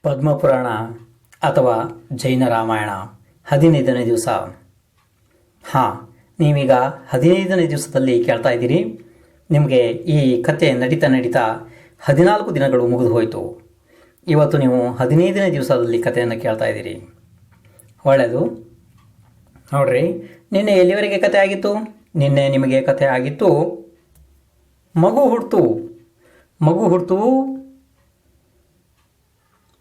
ಪದ್ಮಪುರಾಣ ಅಥವಾ ಜೈನ ರಾಮಾಯಣ 15ನೇ ದಿವಸ. ನೀವೀಗ 15ನೇ ದಿವಸದಲ್ಲಿ ಕೇಳ್ತಾ ಇದ್ದೀರಿ. ನಿಮಗೆ ಈ ಕತೆ ನಡೀತಾ 14 ದಿನಗಳು ಮುಗಿದು ಹೋಯಿತು. ಇವತ್ತು ನೀವು 15ನೇ ದಿವಸದಲ್ಲಿ ಕಥೆಯನ್ನು ಕೇಳ್ತಾ ಇದ್ದೀರಿ. ಒಳ್ಳೆಯದು. ನೋಡ್ರಿ, ನಿನ್ನೆ ಎಲ್ಲಿವರೆಗೆ ಕತೆ ಆಗಿತ್ತು? ನಿನ್ನೆ ನಿಮಗೆ ಕತೆ ಆಗಿತ್ತು, ಮಗು ಹುಡ್ತು.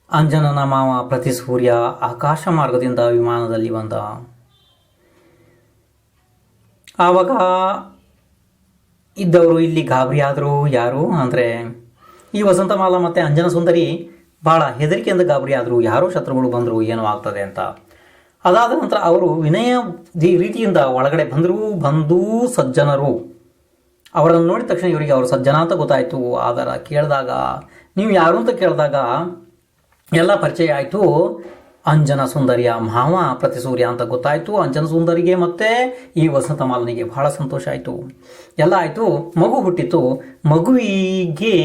ಅಂಜನನ ಮಾವ ಪ್ರತಿಸೂರ್ಯ ಆಕಾಶ ಮಾರ್ಗದಿಂದ ವಿಮಾನದಲ್ಲಿ ಬಂದ. ಆವಾಗ ಇದ್ದವರು ಇಲ್ಲಿ ಗಾಬರಿ ಆದರು. ಯಾರು ಅಂದರೆ ಈ ವಸಂತಮಾಲ ಮತ್ತು ಅಂಜನ ಸುಂದರಿ ಭಾಳ ಹೆದರಿಕೆಯಿಂದ ಗಾಬರಿ ಆದರು. ಯಾರೋ ಶತ್ರುಗಳು ಬಂದರು, ಏನೋ ಆಗ್ತದೆ ಅಂತ. ಅದಾದ ನಂತರ ಅವರು ವಿನಯ ರೀತಿಯಿಂದ ಒಳಗಡೆ ಬಂದು ಸಜ್ಜನರು ಅವರನ್ನು ನೋಡಿದ ತಕ್ಷಣ ಇವರಿಗೆ ಅವರು ಸಜ್ಜನ ಅಂತ ಗೊತ್ತಾಯಿತು. ಆದರೆ ಕೇಳಿದಾಗ, ನೀವು ಯಾರು ಅಂತ ಕೇಳಿದಾಗ ಎಲ್ಲ ಪರಿಚಯ ಆಯಿತು. ಅಂಜನ ಸುಂದರಿಯ ಮಾವ ಪ್ರತಿಸೂರ್ಯ ಅಂತ ಗೊತ್ತಾಯಿತು. ಅಂಜನ ಸುಂದರಿಗೆ ಮತ್ತು ಈ ವಸಂತಮಾಲನಿಗೆ ಬಹಳ ಸಂತೋಷ ಆಯಿತು. ಎಲ್ಲ ಆಯಿತು. ಮಗು ಹುಟ್ಟಿತು. ಮಗುವಿಗೆ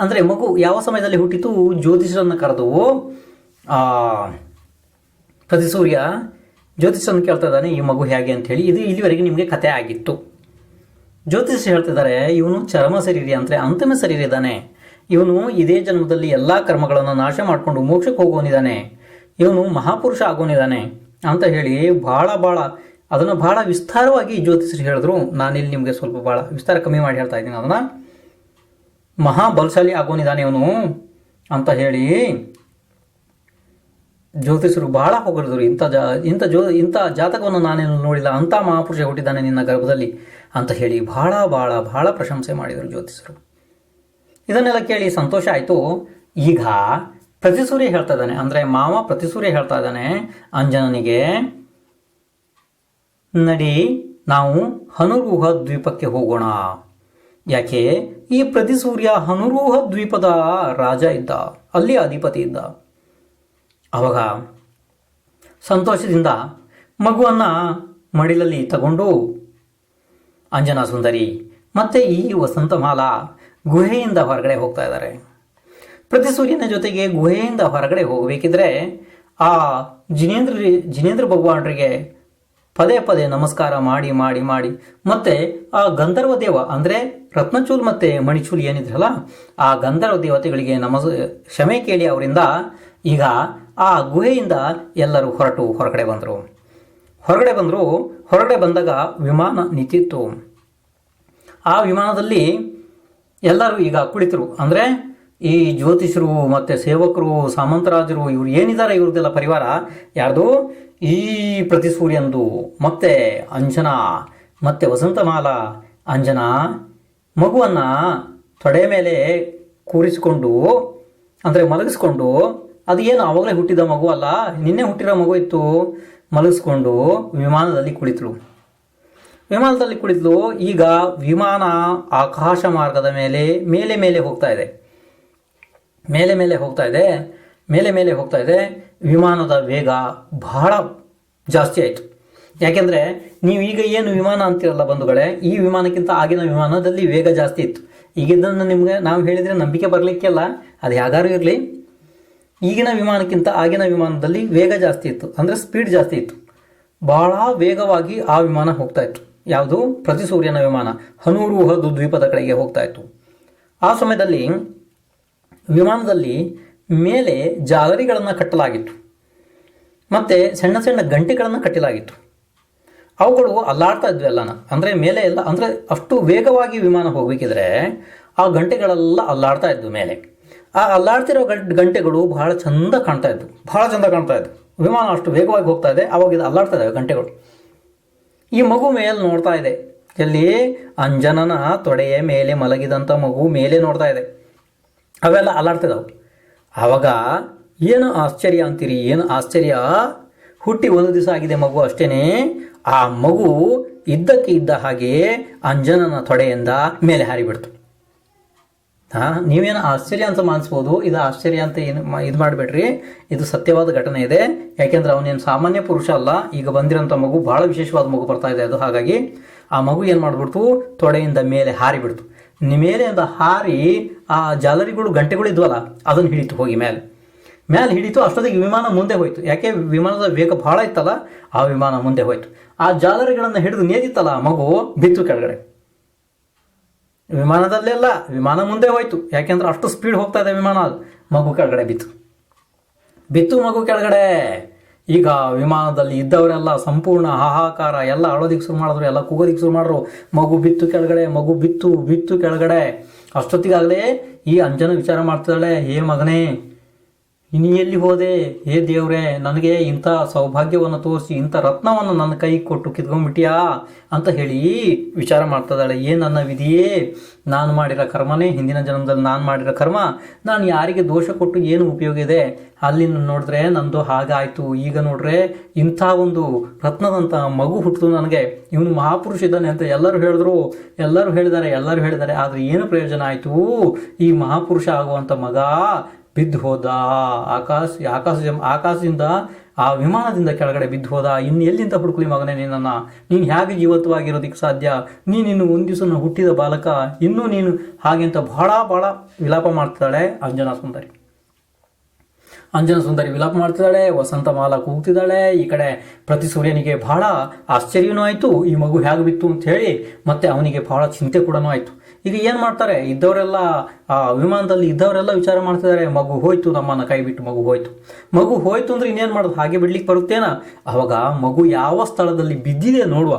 ಅಂದರೆ ಮಗು ಯಾವ ಸಮಯದಲ್ಲಿ ಹುಟ್ಟಿತು? ಜ್ಯೋತಿಷರನ್ನು ಕರೆದು ಪ್ರತಿಸೂರ್ಯ ಜ್ಯೋತಿಷರನ್ನು ಕೇಳ್ತಾ ಇದ್ದಾನೆ, ಈ ಮಗು ಹೇಗೆ ಅಂಥೇಳಿ. ಇದು ಇಲ್ಲಿವರೆಗೆ ನಿಮಗೆ ಕತೆ ಆಗಿತ್ತು. ಜ್ಯೋತಿಷ ಹೇಳ್ತಿದ್ದಾರೆ, ಇವನು ಚರ್ಮ ಶರೀರ ಅಂದರೆ ಅಂತಿಮ ಶರೀರ ಇದ್ದಾನೆ. ಇವನು ಇದೇ ಜನ್ಮದಲ್ಲಿ ಎಲ್ಲ ಕರ್ಮಗಳನ್ನು ನಾಶ ಮಾಡಿಕೊಂಡು ಮೋಕ್ಷಕ್ಕೆ ಹೋಗೋನಿದ್ದಾನೆ. ಇವನು ಮಹಾಪುರುಷ ಆಗೋನಿದ್ದಾನೆ ಅಂತ ಹೇಳಿ ಭಾಳ ಅದನ್ನು ಭಾಳ ವಿಸ್ತಾರವಾಗಿ ಜ್ಯೋತಿಷರು ಹೇಳಿದ್ರು. ನಾನಿಲ್ಲಿ ನಿಮಗೆ ಸ್ವಲ್ಪ ಭಾಳ ವಿಸ್ತಾರ ಕಮ್ಮಿ ಮಾಡಿ ಹೇಳ್ತಾ ಇದ್ದೀನಿ. ಅದನ್ನು ಮಹಾಬಲಶಾಲಿ ಆಗೋನಿದ್ದಾನೆ ಇವನು ಅಂತ ಹೇಳಿ ಜ್ಯೋತಿಷರು ಬಹಳ ಹೊಗಳಿದ್ರು. ಇಂಥ ಜಾತಕವನ್ನು ನಾನೇನು ನೋಡಿಲ್ಲ, ಅಂಥ ಮಹಾಪುರುಷ ಹುಟ್ಟಿದ್ದಾನೆ ನಿನ್ನ ಗರ್ಭದಲ್ಲಿ ಅಂತ ಹೇಳಿ ಬಹಳ ಪ್ರಶಂಸೆ ಮಾಡಿದರು ಜ್ಯೋತಿಷರು. ಇದನ್ನೆಲ್ಲ ಕೇಳಿ ಸಂತೋಷ ಆಯಿತು. ಈಗ ಪ್ರತಿಸೂರ್ಯ ಹೇಳ್ತಾ ಇದ್ದಾನೆ, ಅಂದರೆ ಮಾವ ಪ್ರತಿಸೂರ್ಯ ಹೇಳ್ತಾ ಇದ್ದಾನೆ ಅಂಜನನಿಗೆ, ನಡಿ ನಾವು ಹನುರೂಹ ದ್ವೀಪಕ್ಕೆ ಹೋಗೋಣ. ಯಾಕೆ? ಈ ಪ್ರತಿಸೂರ್ಯ ಹನುರೂಹ ದ್ವೀಪದ ರಾಜ ಇದ್ದ, ಅಲ್ಲಿ ಅಧಿಪತಿ ಇದ್ದ. ಅವಾಗ ಸಂತೋಷದಿಂದ ಮಗುವನ್ನು ಮಡಿಲಲ್ಲಿ ತಗೊಂಡು ಅಂಜನಾ ಸುಂದರಿ ಮತ್ತು ಈ ವಸಂತಮಾಲ ಗುಹೆಯಿಂದ ಹೊರಗಡೆ ಹೋಗ್ತಾ ಇದ್ದಾರೆ. ಪ್ರತಿಸೂರ್ಯನ ಜೊತೆಗೆ ಗುಹೆಯಿಂದ ಹೊರಗಡೆ ಹೋಗಬೇಕಿದ್ರೆ ಆ ಜಿನೇಂದ್ರ ಭಗವಾನರಿಗೆ ಪದೇ ನಮಸ್ಕಾರ ಮಾಡಿ ಮತ್ತೆ ಆ ಗಂಧರ್ವ ದೇವ ಅಂದರೆ ರತ್ನಚೂಲ್ ಮತ್ತು ಮಣಿಚೂಲ್ ಏನಿದ್ರಲ್ಲ, ಆ ಗಂಧರ್ವ ದೇವತೆಗಳಿಗೆ ಕ್ಷಮೆ ಕೇಳಿ ಅವರಿಂದ ಈಗ ಆ ಗುಹೆಯಿಂದ ಎಲ್ಲರೂ ಹೊರಗಡೆ ಬಂದರು. ಹೊರಗಡೆ ಬಂದಾಗ ವಿಮಾನ ನಿಂತಿತ್ತು. ಆ ವಿಮಾನದಲ್ಲಿ ಎಲ್ಲರೂ ಈಗ ಕುಳಿತರು. ಅಂದರೆ ಈ ಜ್ಯೋತಿಷರು ಮತ್ತು ಸೇವಕರು, ಸಾಮಂತರಾಜರು, ಇವರು ಏನಿದ್ದಾರೆ ಇವ್ರದ್ದೆಲ್ಲ ಪರಿವಾರ ಯಾರ್ದು? ಈ ಪ್ರತಿಸೂರ್ಯಂದು ಮತ್ತು ಅಂಜನ ಮತ್ತು ವಸಂತಮಾಲ. ಅಂಜನ ಮಗುವನ್ನು ತೊಡೆ ಮೇಲೆ ಕೂರಿಸಿಕೊಂಡು ಅಂದರೆ ಮಲಗಿಸ್ಕೊಂಡು, ಅದು ಏನು ಆವಾಗಲೇ ಹುಟ್ಟಿದ ಮಗು ಅಲ್ಲ, ನಿನ್ನೆ ಹುಟ್ಟಿರೋ ಮಗು ಇತ್ತು, ಮಲಗಿಸ್ಕೊಂಡು ವಿಮಾನದಲ್ಲಿ ಕುಳಿತಳು. ಈಗ ವಿಮಾನ ಆಕಾಶ ಮಾರ್ಗದ ಮೇಲೆ ಹೋಗ್ತಾ ಇದೆ. ಮೇಲೆ ಹೋಗ್ತಾ ಇದೆ. ವಿಮಾನದ ವೇಗ ಬಹಳ ಜಾಸ್ತಿ ಆಯಿತು. ಯಾಕೆಂದರೆ ನೀವು ಈಗ ಏನು ವಿಮಾನ ಅಂತೀರಲ್ಲ ಬಂಧುಗಳೇ, ಈ ವಿಮಾನಕ್ಕಿಂತ ಆಗಿನ ವಿಮಾನದಲ್ಲಿ ವೇಗ ಜಾಸ್ತಿ ಇತ್ತು. ಈಗಿದ್ದನ್ನು ನಿಮಗೆ ನಾವು ಹೇಳಿದರೆ ನಂಬಿಕೆ ಬರಲಿಕ್ಕೆಲ್ಲ, ಅದು ಯಾವ್ದಾರು ಇರಲಿ. ಈಗಿನ ವಿಮಾನಕ್ಕಿಂತ ಆಗಿನ ವಿಮಾನದಲ್ಲಿ ವೇಗ ಜಾಸ್ತಿ ಇತ್ತು, ಅಂದರೆ ಸ್ಪೀಡ್ ಜಾಸ್ತಿ ಇತ್ತು. ಭಾಳ ವೇಗವಾಗಿ ಆ ವಿಮಾನ ಹೋಗ್ತಾ ಇತ್ತು. ಯಾವುದು? ಪ್ರತಿಸೂರ್ಯನ ವಿಮಾನ ಹನುರೂಹ ದ್ವೀಪದ ಕಡೆಗೆ ಹೋಗ್ತಾ ಇತ್ತು. ಆ ಸಮಯದಲ್ಲಿ ವಿಮಾನದಲ್ಲಿ ಮೇಲೆ ಜಾಲರಿಗಳನ್ನು ಕಟ್ಟಲಾಗಿತ್ತು ಮತ್ತು ಸಣ್ಣ ಗಂಟೆಗಳನ್ನು ಕಟ್ಟಲಾಗಿತ್ತು. ಅವುಗಳು ಅಲ್ಲಾಡ್ತಾ ಇದ್ವು ಎಲ್ಲನ. ಅಂದರೆ ಮೇಲೆ ಎಲ್ಲ, ಅಂದರೆ ಅಷ್ಟು ವೇಗವಾಗಿ ವಿಮಾನ ಹೋಗಬೇಕಿದ್ರೆ ಆ ಗಂಟೆಗಳೆಲ್ಲ ಅಲ್ಲಾಡ್ತಾ ಇದ್ವು ಮೇಲೆ. ಆ ಅಲ್ಲಾಡ್ತಿರೋ ಗಂಟೆಗಳು ಬಹಳ ಚಂದ ಕಾಣ್ತಾ ಇದ್ವು. ವಿಮಾನ ಅಷ್ಟು ವೇಗವಾಗಿ ಹೋಗ್ತಾ ಇದೆ, ಅವಾಗ ಇದು ಅಲ್ಲಾಡ್ತಾ ಇದ್ದಾವೆ ಗಂಟೆಗಳು. ಈ ಮಗು ಮೇಲೆ ನೋಡ್ತಾ ಇದೆ. ಎಲ್ಲಿ? ಅಂಜನನ ತೊಡೆಯ ಮೇಲೆ ಮಲಗಿದಂಥ ಮಗು ಮೇಲೆ ನೋಡ್ತಾ ಇದೆ. ಅವೆಲ್ಲ ಅಲ್ಲಾಡ್ತಿದ್ದಾವೆ. ಆವಾಗ ಏನು ಆಶ್ಚರ್ಯ ಅಂತೀರಿ? ಏನು ಆಶ್ಚರ್ಯ? ಹುಟ್ಟಿ 1 ದಿವಸ ಆಗಿದೆ ಮಗು ಅಷ್ಟೇನೆ. ಆ ಮಗು ಇದ್ದಕ್ಕೆ ಇದ್ದ ಹಾಗೆ ಅಂಜನನ ತೊಡೆಯಿಂದ ಮೇಲೆ ಹಾರಿಬಿಡ್ತು. ನೀವೇನು ಆಶ್ಚರ್ಯ ಅಂತ ಮಾನಿಸ್ಬೋದು. ಇದು ಆಶ್ಚರ್ಯ ಅಂತ ಇದು ಮಾಡಬೇಡ್ರಿ. ಇದು ಸತ್ಯವಾದ ಘಟನೆ ಇದೆ. ಯಾಕೆಂದ್ರೆ ಅವನೇನು ಸಾಮಾನ್ಯ ಪುರುಷ ಅಲ್ಲ. ಈಗ ಬಂದಿರೋಂಥ ಮಗು ಭಾಳ ವಿಶೇಷವಾದ ಮಗು ಬರ್ತಾ ಇದೆ ಅದು. ಹಾಗಾಗಿ ಆ ಮಗು ಏನು ಮಾಡಿಬಿಡ್ತು? ತೊಡೆಯಿಂದ ಮೇಲೆ ಹಾರಿಬಿಡ್ತು. ಮೇಲೆಯಿಂದ ಹಾರಿ ಆ ಜಾಲರಿಗಳು ಗಂಟೆಗಳು ಇದ್ವಲ್ಲ ಅದನ್ನು ಹಿಡಿತು ಹೋಗಿ ಮೇಲೆ. ಮೇಲೆ ಹಿಡಿತು. ಅಷ್ಟೊತ್ತಿಗೆ ವಿಮಾನ ಮುಂದೆ ಹೋಯ್ತು. ಯಾಕೆ? ವಿಮಾನದ ವೇಗ ಬಹಳ ಇತ್ತಲ್ಲ, ಆ ವಿಮಾನ ಮುಂದೆ ಹೋಯ್ತು. ಆ ಜಾಲರಿಗಳನ್ನು ಹಿಡಿದು ನೇದಿತ್ತಲ್ಲ ಮಗು, ಬಿತ್ತು ಕೆಳಗಡೆ. ವಿಮಾನದಲ್ಲೆಲ್ಲ, ವಿಮಾನ ಮುಂದೆ ಹೋಯ್ತು. ಯಾಕೆಂದ್ರೆ ಅಷ್ಟು ಸ್ಪೀಡ್ ಹೋಗ್ತಾ ಇದೆ ವಿಮಾನ. ಮಗು ಕೆಳಗಡೆ ಬಿತ್ತು ಮಗು ಕೆಳಗಡೆ. ಈಗ ವಿಮಾನದಲ್ಲಿ ಇದ್ದವರೆಲ್ಲ ಸಂಪೂರ್ಣ ಹಾಹಾಕಾರ, ಎಲ್ಲ ಅಳೋದಿಕ್ಕೆ ಶುರು ಮಾಡಿದ್ರು, ಎಲ್ಲ ಕೂಗೋದಿಕ್ಕೆ ಶುರು ಮಾಡಿದ್ರು. ಮಗು ಬಿತ್ತು ಕೆಳಗಡೆ, ಮಗು ಬಿತ್ತು ಕೆಳಗಡೆ. ಅಷ್ಟೊತ್ತಿಗಾಗಲೇ ಈ ಅಂಜನ ವಿಚಾರ ಮಾಡ್ತಿದ್ದಾಳೆ, ಹೇ ಮಗನೇ, ನೀ ಎಲ್ಲಿ ಹೋದೆ? ಹೇ ದೇವ್ರೆ, ನನಗೆ ಇಂಥ ಸೌಭಾಗ್ಯವನ್ನು ತೋರಿಸಿ ಇಂಥ ರತ್ನವನ್ನು ನನ್ನ ಕೈ ಕೊಟ್ಟು ಕಿತ್ಕೊಂಡ್ಬಿಟ್ಟಿಯಾ ಅಂತ ಹೇಳಿ ವಿಚಾರ ಮಾಡ್ತಿದ್ದಾಳೆ. ನನ್ನ ವಿಧಿಯೇ, ನಾನು ಮಾಡಿರೋ ಕರ್ಮನೇ, ಹಿಂದಿನ ಜನ್ಮದಲ್ಲಿ ನಾನು ಮಾಡಿರೋ ಕರ್ಮ. ನಾನು ಯಾರಿಗೆ ದೋಷ ಕೊಟ್ಟು ಏನು ಉಪಯೋಗ ಇದೆ? ಅಲ್ಲಿ ನೋಡಿದ್ರೆ ನಂದು ಹಾಗಾಯಿತು. ಈಗ ನೋಡ್ರೆ ಇಂಥ ಒಂದು ರತ್ನದಂಥ ಮಗು ಹುಟ್ಟಿತು ನನಗೆ. ಇವನು ಮಹಾಪುರುಷ ಇದ್ದಾನೆ ಅಂತ ಎಲ್ಲರೂ ಹೇಳಿದ್ದಾರೆ. ಆದರೆ ಏನು ಪ್ರಯೋಜನ ಆಯಿತು? ಈ ಮಹಾಪುರುಷ ಆಗುವಂಥ ಮಗ ಬಿದ್ದು ಹೋದ. ಆಕಾಶದಿಂದ, ಆ ವಿಮಾನದಿಂದ ಕೆಳಗಡೆ ಬಿದ್ದು ಹೋದ. ಇನ್ನು ಎಲ್ಲಿಂದ ಹುಡುಕಲಿ ಮಗನೇ ನಿನ್ನನ್ನು? ನೀನು ಹೇಗೆ ಜೀವಂತವಾಗಿರೋದಕ್ಕೆ ಸಾಧ್ಯ? ನೀನಿನ್ನು ಒಂದು ದಿವಸ ಹುಟ್ಟಿದ ಬಾಲಕ, ಇನ್ನೂ ನೀನು ಹಾಗೆ ಅಂತ ಬಹಳ ವಿಲಾಪ ಮಾಡ್ತಿದ್ದಾಳೆ ಅಂಜನಾ ಸುಂದರಿ ವಿಲಾಪ ಮಾಡ್ತಿದ್ದಾಳೆ. ವಸಂತ ಮಾಲ ಕೂಗ್ತಿದ್ದಾಳೆ. ಈ ಕಡೆ ಪ್ರತಿ ಸೂರ್ಯನಿಗೆ ಬಹಳ ಆಶ್ಚರ್ಯನೂ ಆಯಿತು, ಈ ಮಗು ಹೇಗೆ ಬಿತ್ತು ಅಂತ ಹೇಳಿ. ಮತ್ತೆ ಅವನಿಗೆ ಬಹಳ ಚಿಂತೆ ಕೂಡ ಆಯಿತು. ಈಗ ಏನು ಮಾಡ್ತಾರೆ ಇದ್ದವರೆಲ್ಲ, ಆ ವಿಮಾನದಲ್ಲಿ ಇದ್ದವರೆಲ್ಲ ವಿಚಾರ ಮಾಡ್ತಿದ್ದಾರೆ, ಮಗು ಹೋಯ್ತು, ನಮ್ಮನ್ನ ಕೈ ಬಿಟ್ಟು ಮಗು ಹೋಯ್ತು ಅಂದ್ರೆ ಇನ್ನೇನು ಮಾಡೋದು? ಹಾಗೆ ಬಿಡ್ಲಿಕ್ಕೆ ಬರುತ್ತೇನಾ? ಅವಾಗ ಮಗು ಯಾವ ಸ್ಥಳದಲ್ಲಿ ಬಿದ್ದಿದೆ ನೋಡುವ.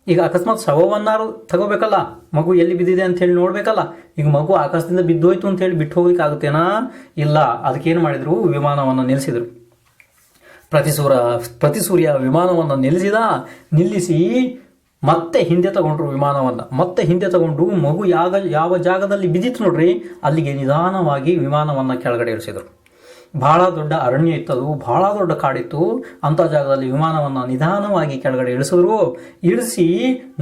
ಈಗ ಅಕಸ್ಮಾತ್ ಶವವನ್ನಾರು ತಗೋಬೇಕಲ್ಲ, ಮಗು ಎಲ್ಲಿ ಬಿದ್ದಿದೆ ಅಂತ ಹೇಳಿ ನೋಡ್ಬೇಕಲ್ಲ. ಈಗ ಮಗು ಆಕಾಶದಿಂದ ಬಿದ್ದೋಯ್ತು ಅಂತ ಹೇಳಿ ಬಿಟ್ಟು ಹೋಗ್ಲಿಕ್ಕೆ ಆಗುತ್ತೇನಾ? ಇಲ್ಲ. ಅದಕ್ಕೇನು ಮಾಡಿದ್ರು? ವಿಮಾನವನ್ನು ನಿಲ್ಲಿಸಿದ್ರು. ಪ್ರತಿ ಸೂರ್ಯ ವಿಮಾನವನ್ನು ನಿಲ್ಲಿಸಿ ಮತ್ತೆ ಹಿಂದೆ ತಗೊಂಡ್ರು ವಿಮಾನವನ್ನು. ಮತ್ತೆ ಹಿಂದೆ ತಗೊಂಡು ಮಗು ಯಾವ ಜಾಗದಲ್ಲಿ ಬಿದ್ದಿತ್ತು ನೋಡ್ರಿ, ಅಲ್ಲಿಗೆ ನಿಧಾನವಾಗಿ ವಿಮಾನವನ್ನು ಕೆಳಗಡೆ ಇಳಿಸಿದ್ರು. ಬಹಳ ದೊಡ್ಡ ಅರಣ್ಯ ಇತ್ತದು, ಬಹಳ ದೊಡ್ಡ ಕಾಡಿತ್ತು. ಅಂಥ ಜಾಗದಲ್ಲಿ ವಿಮಾನವನ್ನು ನಿಧಾನವಾಗಿ ಕೆಳಗಡೆ ಇಳಿಸಿ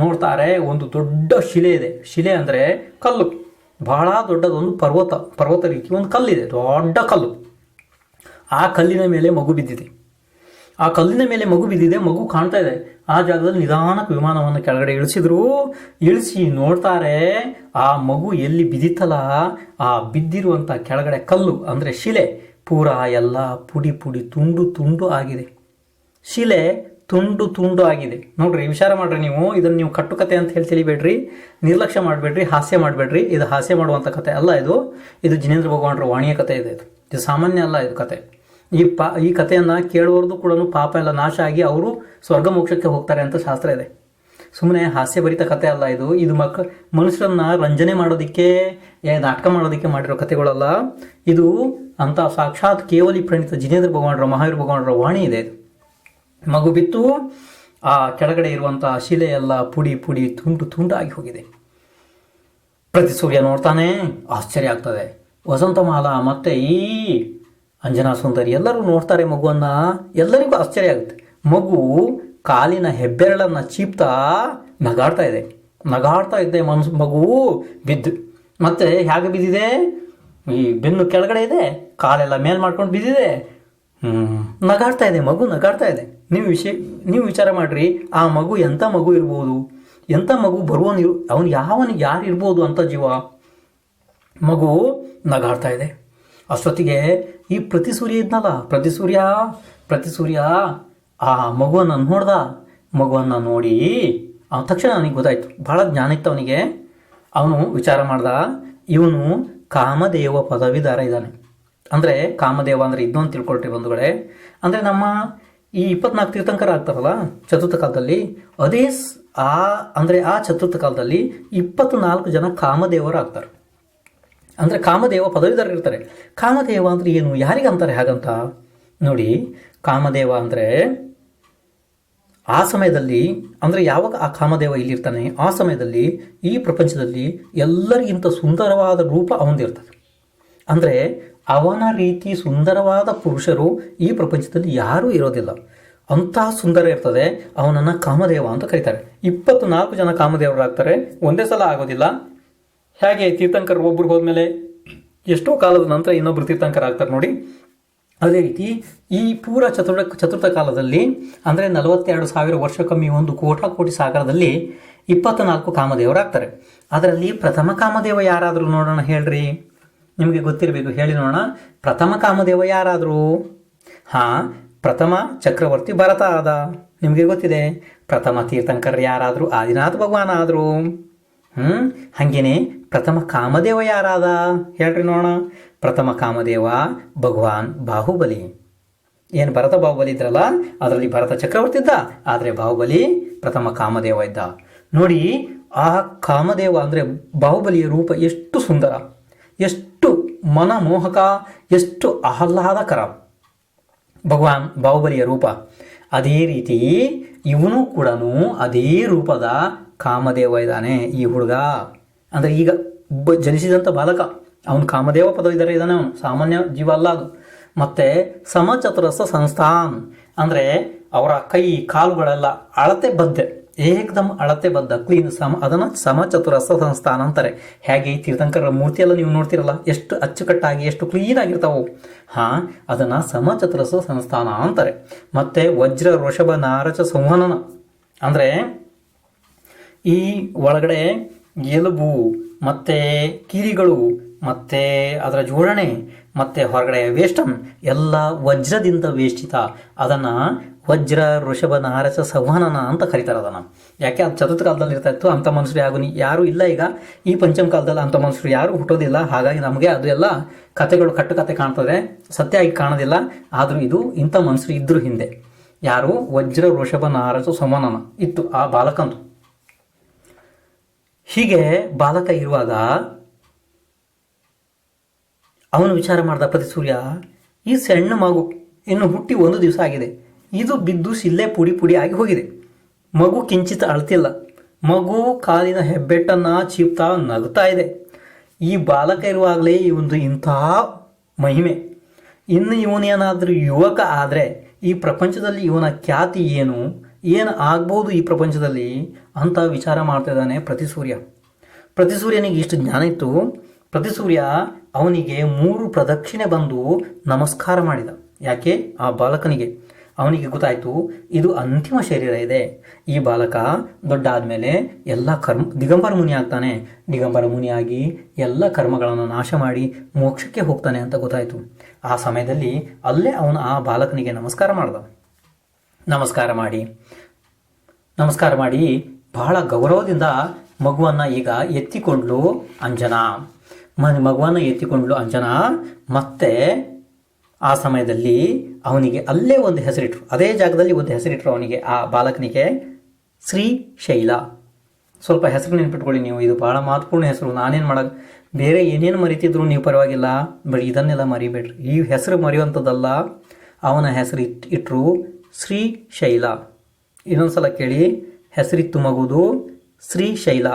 ನೋಡ್ತಾರೆ, ಒಂದು ದೊಡ್ಡ ಶಿಲೆ ಇದೆ. ಶಿಲೆ ಅಂದರೆ ಕಲ್ಲು, ಬಹಳ ದೊಡ್ಡದೊಂದು ಪರ್ವತ ರೀತಿ ಒಂದು ಕಲ್ಲಿದೆ, ದೊಡ್ಡ ಕಲ್ಲು. ಆ ಕಲ್ಲಿನ ಮೇಲೆ ಮಗು ಬಿದ್ದಿದೆ. ಮಗು ಕಾಣ್ತಾ ಇದೆ. ಆ ಜಾಗದಲ್ಲಿ ನಿಧಾನಕ್ಕೆ ವಿಮಾನವನ್ನು ಕೆಳಗಡೆ ಇಳಿಸಿ ನೋಡ್ತಾರೆ, ಆ ಮಗು ಎಲ್ಲಿ ಬಿದ್ದಿತ್ತಲ್ಲ, ಆ ಬಿದ್ದಿರುವಂಥ ಕೆಳಗಡೆ ಕಲ್ಲು ಅಂದರೆ ಶಿಲೆ ಪೂರ ಎಲ್ಲ ಪುಡಿ ತುಂಡು ಆಗಿದೆ. ಶಿಲೆ ತುಂಡು ಆಗಿದೆ. ನೋಡ್ರಿ, ವಿಚಾರ ಮಾಡ್ರಿ ನೀವು. ಇದನ್ನು ನೀವು ಕಟ್ಟುಕತೆ ಅಂತ ಹೇಳಿ ತಿಳಿಬೇಡ್ರಿ, ನಿರ್ಲಕ್ಷ್ಯ ಮಾಡಬೇಡ್ರಿ, ಹಾಸ್ಯ ಮಾಡಬೇಡ್ರಿ. ಇದು ಹಾಸ್ಯ ಮಾಡುವಂಥ ಕತೆ ಅಲ್ಲ. ಇದು ಜಿನೇಂದ್ರ ಭಗವಾನರ ವಾಣಿಯ ಕತೆ ಇದೆ. ಇದು ಸಾಮಾನ್ಯ ಅಲ್ಲ. ಇದು ಕತೆ, ಈ ಕಥೆಯನ್ನು ಕೇಳುವವ್ರದ್ದು ಕೂಡ ಪಾಪ ಎಲ್ಲ ನಾಶ ಆಗಿ ಅವರು ಸ್ವರ್ಗ ಮೋಕ್ಷಕ್ಕೆ ಹೋಗ್ತಾರೆ ಅಂತ ಶಾಸ್ತ್ರ ಇದೆ. ಸುಮ್ಮನೆ ಹಾಸ್ಯಭರಿತ ಕತೆ ಅಲ್ಲ ಇದು ಮನುಷ್ಯರನ್ನ ರಂಜನೆ ಮಾಡೋದಕ್ಕೆ, ನಾಟಕ ಮಾಡೋದಕ್ಕೆ ಮಾಡಿರೋ ಕಥೆಗಳಲ್ಲ. ಇದು ಅಂತ ಸಾಕ್ಷಾತ್ ಕೇವಲಿ ಪ್ರಣೀತ ಜಿನೇಂದ್ರ ಭಗವಾನರ, ಮಹಾವೀರ ಭಗವಾನರ ವಾಣಿ ಇದೆ. ಇದು ಮಗು ಬಿತ್ತು, ಆ ಕೆಳಗಡೆ ಇರುವಂಥ ಶಿಲೆ ಎಲ್ಲ ಪುಡಿ ತುಂಡಾಗಿ ಹೋಗಿದೆ. ಪ್ರತಿ ಸೂರ್ಯ ನೋಡ್ತಾನೆ, ಆಶ್ಚರ್ಯ ಆಗ್ತದೆ. ವಸಂತ ಮಾಲ ಮತ್ತೆ ಈ ಅಂಜನಾ ಸುಂದರಿ ಎಲ್ಲರೂ ನೋಡ್ತಾರೆ ಮಗುವನ್ನ. ಎಲ್ಲರಿಗೂ ಆಶ್ಚರ್ಯ ಆಗುತ್ತೆ. ಮಗು ಕಾಲಿನ ಹೆಬ್ಬೆರಳನ್ನ ಚೀಪ್ತಾ ನಗಾಡ್ತಾ ಇದೆ. ಮಗು ಬಿದ್ದು ಮತ್ತೆ ಹೇಗೆ ಬಿದ್ದಿದೆ? ಈ ಬೆನ್ನು ಕೆಳಗಡೆ ಇದೆ, ಕಾಲೆಲ್ಲ ಮೇಲ್ ಮಾಡ್ಕೊಂಡು ಬಿದ್ದಿದೆ. ನಗಾಡ್ತಾ ಇದೆ ಮಗು. ನೀವು ವಿಚಾರ ಮಾಡ್ರಿ, ಆ ಮಗು ಎಂಥ ಮಗು ಇರ್ಬೋದು? ಎಂಥ ಮಗು ಅವನು ಯಾರು ಇರ್ಬೋದು ಅಂತ ಜೀವ? ಮಗು ನಗಾಡ್ತಾ ಇದೆ. ಅಷ್ಟೊತ್ತಿಗೆ ಈ ಪ್ರತಿ ಸೂರ್ಯ ಇದ್ನಲ್ಲ, ಪ್ರತಿ ಸೂರ್ಯ ಆ ಮಗುವನ್ನು ನೋಡಿ ತಕ್ಷಣ ನನಗೆ ಗೊತ್ತಾಯ್ತು. ಬಹಳ ಜ್ಞಾನ ಇತ್ತು ಅವನಿಗೆ. ಅವನು ವಿಚಾರ ಮಾಡ್ದ, ಇವನು ಕಾಮದೇವ ಪದವಿದಾರ ಇದ್ದಾನೆ. ಅಂದರೆ ಕಾಮದೇವ ಅಂದರೆ ಇದನ್ನು ತಿಳ್ಕೊಳ್ರಿ ಬಂಧುಗಳೇ. ಅಂದರೆ ನಮ್ಮ ಈ 24 ತೀರ್ಥಂಕರ ಆಗ್ತಾರಲ್ಲ ಚತುರ್ಥ ಕಾಲದಲ್ಲಿ, ಆ ಚತುರ್ಥ ಕಾಲದಲ್ಲಿ 24 ಜನ ಕಾಮದೇವರು ಆಗ್ತಾರೆ. ಅಂದರೆ ಕಾಮದೇವ ಪದವೀಧರ ಇರ್ತಾರೆ. ಕಾಮದೇವ ಅಂದರೆ ಏನು, ಯಾರಿಗೆ ಅಂತಾರೆ ಹಾಗಂತ ನೋಡಿ. ಕಾಮದೇವ ಅಂದರೆ ಆ ಸಮಯದಲ್ಲಿ, ಅಂದರೆ ಯಾವಾಗ ಆ ಕಾಮದೇವ ಇಲ್ಲಿರ್ತಾನೆ ಆ ಸಮಯದಲ್ಲಿ ಈ ಪ್ರಪಂಚದಲ್ಲಿ ಎಲ್ಲರಿಗಿಂತ ಸುಂದರವಾದ ರೂಪ ಅವನದಿರ್ತದೆ. ಅಂದರೆ ಅವನ ರೀತಿ ಸುಂದರವಾದ ಪುರುಷರು ಈ ಪ್ರಪಂಚದಲ್ಲಿ ಯಾರೂ ಇರೋದಿಲ್ಲ. ಅಂತಹ ಸುಂದರ ಇರ್ತದೆ. ಅವನನ್ನು ಕಾಮದೇವ ಅಂತ ಕರೀತಾರೆ. 24 ಜನ ಕಾಮದೇವರಾಗ್ತಾರೆ. ಒಂದೇ ಸಲ ಆಗೋದಿಲ್ಲ. ಹೇಗೆ ತೀರ್ಥಂಕರು ಒಬ್ಬರು ಹೋದ್ಮೇಲೆ ಎಷ್ಟೋ ಕಾಲದ ನಂತರ ಇನ್ನೊಬ್ರು ತೀರ್ಥಂಕರ ಆಗ್ತಾರೆ ನೋಡಿ, ಅದೇ ರೀತಿ ಈ ಪೂರ ಚತುರ್ಥ ಕಾಲದಲ್ಲಿ ಅಂದರೆ 42,000 ವರ್ಷಕ್ಕೊಮ್ಮೆ ಒಂದು ಕೋಟಿ ಸಾಗರದಲ್ಲಿ 24 ಕಾಮದೇವರಾಗ್ತಾರೆ. ಅದರಲ್ಲಿ ಪ್ರಥಮ ಕಾಮದೇವ ಯಾರಾದರೂ ನೋಡೋಣ ಹೇಳ್ರಿ. ನಿಮಗೆ ಗೊತ್ತಿರಬೇಕು, ಹೇಳಿ ನೋಡೋಣ. ಪ್ರಥಮ ಕಾಮದೇವ ಯಾರಾದರೂ? ಹಾಂ, ಪ್ರಥಮ ಚಕ್ರವರ್ತಿ ಭರತ ಆದ. ನಿಮಗೆ ಗೊತ್ತಿದೆ. ಪ್ರಥಮ ತೀರ್ಥಂಕರ್ ಯಾರಾದರೂ? ಆದಿನಾಥ ಭಗವಾನ್ ಆದರು. ಹಾಗೇನೆ ಪ್ರಥಮ ಕಾಮದೇವ ಯಾರಾದ? ಹೇಳ್ರಿ ನೋಡೋಣ. ಪ್ರಥಮ ಕಾಮದೇವ ಭಗವಾನ್ ಬಾಹುಬಲಿ. ಏನು ಭರತ ಬಾಹುಬಲಿ ಇದ್ರಲ್ಲ, ಅದರಲ್ಲಿ ಭರತ ಚಕ್ರವರ್ತಿ ಇದ್ದ, ಆದರೆ ಬಾಹುಬಲಿ ಪ್ರಥಮ ಕಾಮದೇವ ಇದ್ದ. ನೋಡಿ, ಆ ಕಾಮದೇವ ಅಂದರೆ ಬಾಹುಬಲಿಯ ರೂಪ ಎಷ್ಟು ಸುಂದರ, ಎಷ್ಟು ಮನಮೋಹಕ, ಎಷ್ಟು ಆಹ್ಲಾದಕರ ಭಗವಾನ್ ಬಾಹುಬಲಿಯ ರೂಪ. ಅದೇ ರೀತಿ ಇವನು ಕೂಡ ಅದೇ ರೂಪದ ಕಾಮದೇವ ಇದ್ದಾನೆ. ಈ ಹುಡುಗ ಅಂದರೆ ಈಗ ಜನಿಸಿದಂಥ ಬಾಲಕ, ಅವನು ಕಾಮದೇವ ಪದವಿದರೆ ಇದ್ದಾನೆ. ಅವನು ಸಾಮಾನ್ಯ ಜೀವ ಅಲ್ಲ ಅದು. ಮತ್ತು ಸಮಚತುರಸ ಸಂಸ್ಥಾನ್ ಅಂದರೆ ಅವರ ಕೈ ಕಾಲುಗಳೆಲ್ಲ ಅಳತೆ ಬದ್ದೆ, ಏಕದಮ್ ಅಳತೆ ಬದ್ದ, ಕ್ಲೀನ್, ಅದನ್ನು ಸಮಚತುರಸ ಸಂಸ್ಥಾನ ಅಂತಾರೆ. ಹೇಗೆ ಈ ತೀರ್ಥಂಕರ ಮೂರ್ತಿಯೆಲ್ಲ ನೀವು ನೋಡ್ತಿರಲ್ಲ, ಎಷ್ಟು ಅಚ್ಚುಕಟ್ಟಾಗಿ, ಎಷ್ಟು ಕ್ಲೀನ್ ಆಗಿರ್ತಾವೆ. ಹಾಂ, ಅದನ್ನು ಸಮಚತುರಸ ಸಂಸ್ಥಾನ ಅಂತಾರೆ. ಮತ್ತು ವಜ್ರ ವೃಷಭ ನಾರಚ ಸಂವಹನ ಅಂದರೆ ಈ ಒಳಗಡೆ ಎಲುಬು ಮತ್ತು ಕಿರಿಗಳು ಮತ್ತು ಅದರ ಜೋಡಣೆ ಮತ್ತು ಹೊರಗಡೆ ವೇಷ್ಟನ್ ಎಲ್ಲ ವಜ್ರದಿಂದ ವೇಷ್ಟಿತ. ಅದನ್ನು ವಜ್ರ ವೃಷಭ ನಾರಸ ಸಂವಹನ ಅಂತ ಕರೀತಾರೆ ಅದನ್ನು. ಯಾಕೆ ಅದು ಚತುರ್ಥ ಕಾಲದಲ್ಲಿ ಇರ್ತಾ ಇತ್ತು. ಅಂಥ ಮನುಷ್ಯರು ಯಾರೂ ಇಲ್ಲ ಈಗ. ಈ ಪಂಚಮ ಕಾಲದಲ್ಲಿ ಅಂಥ ಮನುಷ್ಯರು ಯಾರೂ ಹುಟ್ಟೋದಿಲ್ಲ. ಹಾಗಾಗಿ ನಮಗೆ ಅದು ಎಲ್ಲ ಕಥೆಗಳು ಕಟ್ಟುಕತೆ ಕಾಣ್ತದೆ, ಸತ್ಯ ಆಗಿ ಕಾಣೋದಿಲ್ಲ. ಆದರೂ ಇದು ಇಂಥ ಮನುಷ್ಯರು ಇದ್ದರು ಹಿಂದೆ. ಯಾರು? ವಜ್ರ ವೃಷಭ ನಾರಸ ಸಂವಹನ ಇತ್ತು ಆ ಬಾಲಕಂದು. ಹೀಗೆ ಬಾಲಕ ಇರುವಾಗ ಅವನು ವಿಚಾರ ಮಾಡ್ದ ಪ್ರತಿಸೂರ್ಯ, ಈ ಸಣ್ಣ ಮಗು ಇನ್ನು ಹುಟ್ಟಿ 1 ದಿವಸ ಆಗಿದೆ, ಇದು ಬಿದ್ದು ಶಿಲ್ಲೆ ಪುಡಿ ಪುಡಿ ಆಗಿ ಹೋಗಿದೆ. ಮಗು ಕಿಂಚಿತ ಅಳ್ತಿಲ್ಲ. ಮಗು ಕಾಲಿನ ಹೆಬ್ಬೆಟ್ಟನ್ನು ಚೀಪ್ತಾ ನಗುತ್ತಾ ಇದೆ. ಈ ಬಾಲಕ ಇರುವಾಗಲೇ ಇವನು ಇಂಥ ಮಹಿಮೆ. ಇನ್ನು ಇವನೇನಾದರೂ ಯುವಕ ಆದರೆ ಈ ಪ್ರಪಂಚದಲ್ಲಿ ಇವನ ಖ್ಯಾತಿ ಏನು ಆಗ್ಬೋದು ಈ ಪ್ರಪಂಚದಲ್ಲಿ ಅಂತ ವಿಚಾರ ಮಾಡ್ತಿದ್ದಾನೆ ಪ್ರತಿಸೂರ್ಯ. ಪ್ರತಿಸೂರ್ಯನಿಗೆ ಇಷ್ಟು ಜ್ಞಾನ ಇತ್ತು. ಪ್ರತಿಸೂರ್ಯ ಅವನಿಗೆ 3 ಪ್ರದಕ್ಷಿಣೆ ಬಂದು ನಮಸ್ಕಾರ ಮಾಡಿದ. ಯಾಕೆ? ಆ ಬಾಲಕನಿಗೆ. ಅವನಿಗೆ ಗೊತ್ತಾಯಿತು ಇದು ಅಂತಿಮ ಶರೀರ ಇದೆ. ಈ ಬಾಲಕ ದೊಡ್ಡ ಆದಮೇಲೆ ಎಲ್ಲ ದಿಗಂಬರ ಮುನಿ ಆಗ್ತಾನೆ. ದಿಗಂಬರ ಮುನಿಯಾಗಿ ಎಲ್ಲ ಕರ್ಮಗಳನ್ನು ನಾಶ ಮಾಡಿ ಮೋಕ್ಷಕ್ಕೆ ಹೋಗ್ತಾನೆ ಅಂತ ಗೊತ್ತಾಯಿತು. ಆ ಸಮಯದಲ್ಲಿ ಅಲ್ಲೇ ಅವನು ಆ ಬಾಲಕನಿಗೆ ನಮಸ್ಕಾರ ಮಾಡಿ ಬಹಳ ಗೌರವದಿಂದ ಮಗುವನ್ನು ಈಗ ಎತ್ತಿಕೊಂಡ್ಲು ಅಂಜನಾ. ಮತ್ತೆ ಆ ಸಮಯದಲ್ಲಿ ಅವನಿಗೆ ಅಲ್ಲೇ ಒಂದು ಹೆಸರಿಟ್ರು, ಅದೇ ಜಾಗದಲ್ಲಿ ಒಂದು ಹೆಸರಿಟ್ರು ಅವನಿಗೆ, ಆ ಬಾಲಕನಿಗೆ ಶ್ರೀಶೈಲ. ಸ್ವಲ್ಪ ಹೆಸರು ನೆನ್ಪಿಟ್ಕೊಳ್ಳಿ ನೀವು, ಇದು ಬಹಳ ಮಹತ್ವಪೂರ್ಣ ಹೆಸರು. ನಾನೇನು ಮಾಡೋದು, ಬೇರೆ ಏನೇನು ಮರಿತಿದ್ರು ನೀವು ಪರವಾಗಿಲ್ಲ, ಬಟ್ ಇದನ್ನೆಲ್ಲ ಮರಿಬೇಡ್ರಿ. ಈ ಹೆಸರು ಮರೆಯುವಂಥದ್ದಲ್ಲ. ಅವನ ಹೆಸರು ಇಟ್ಟರು ಶ್ರೀಶೈಲ. ಇನ್ನೊಂದು ಸಲ ಕೇಳಿ, ಹೆಸರಿತ್ತು ಮಗುದು ಶ್ರೀಶೈಲ.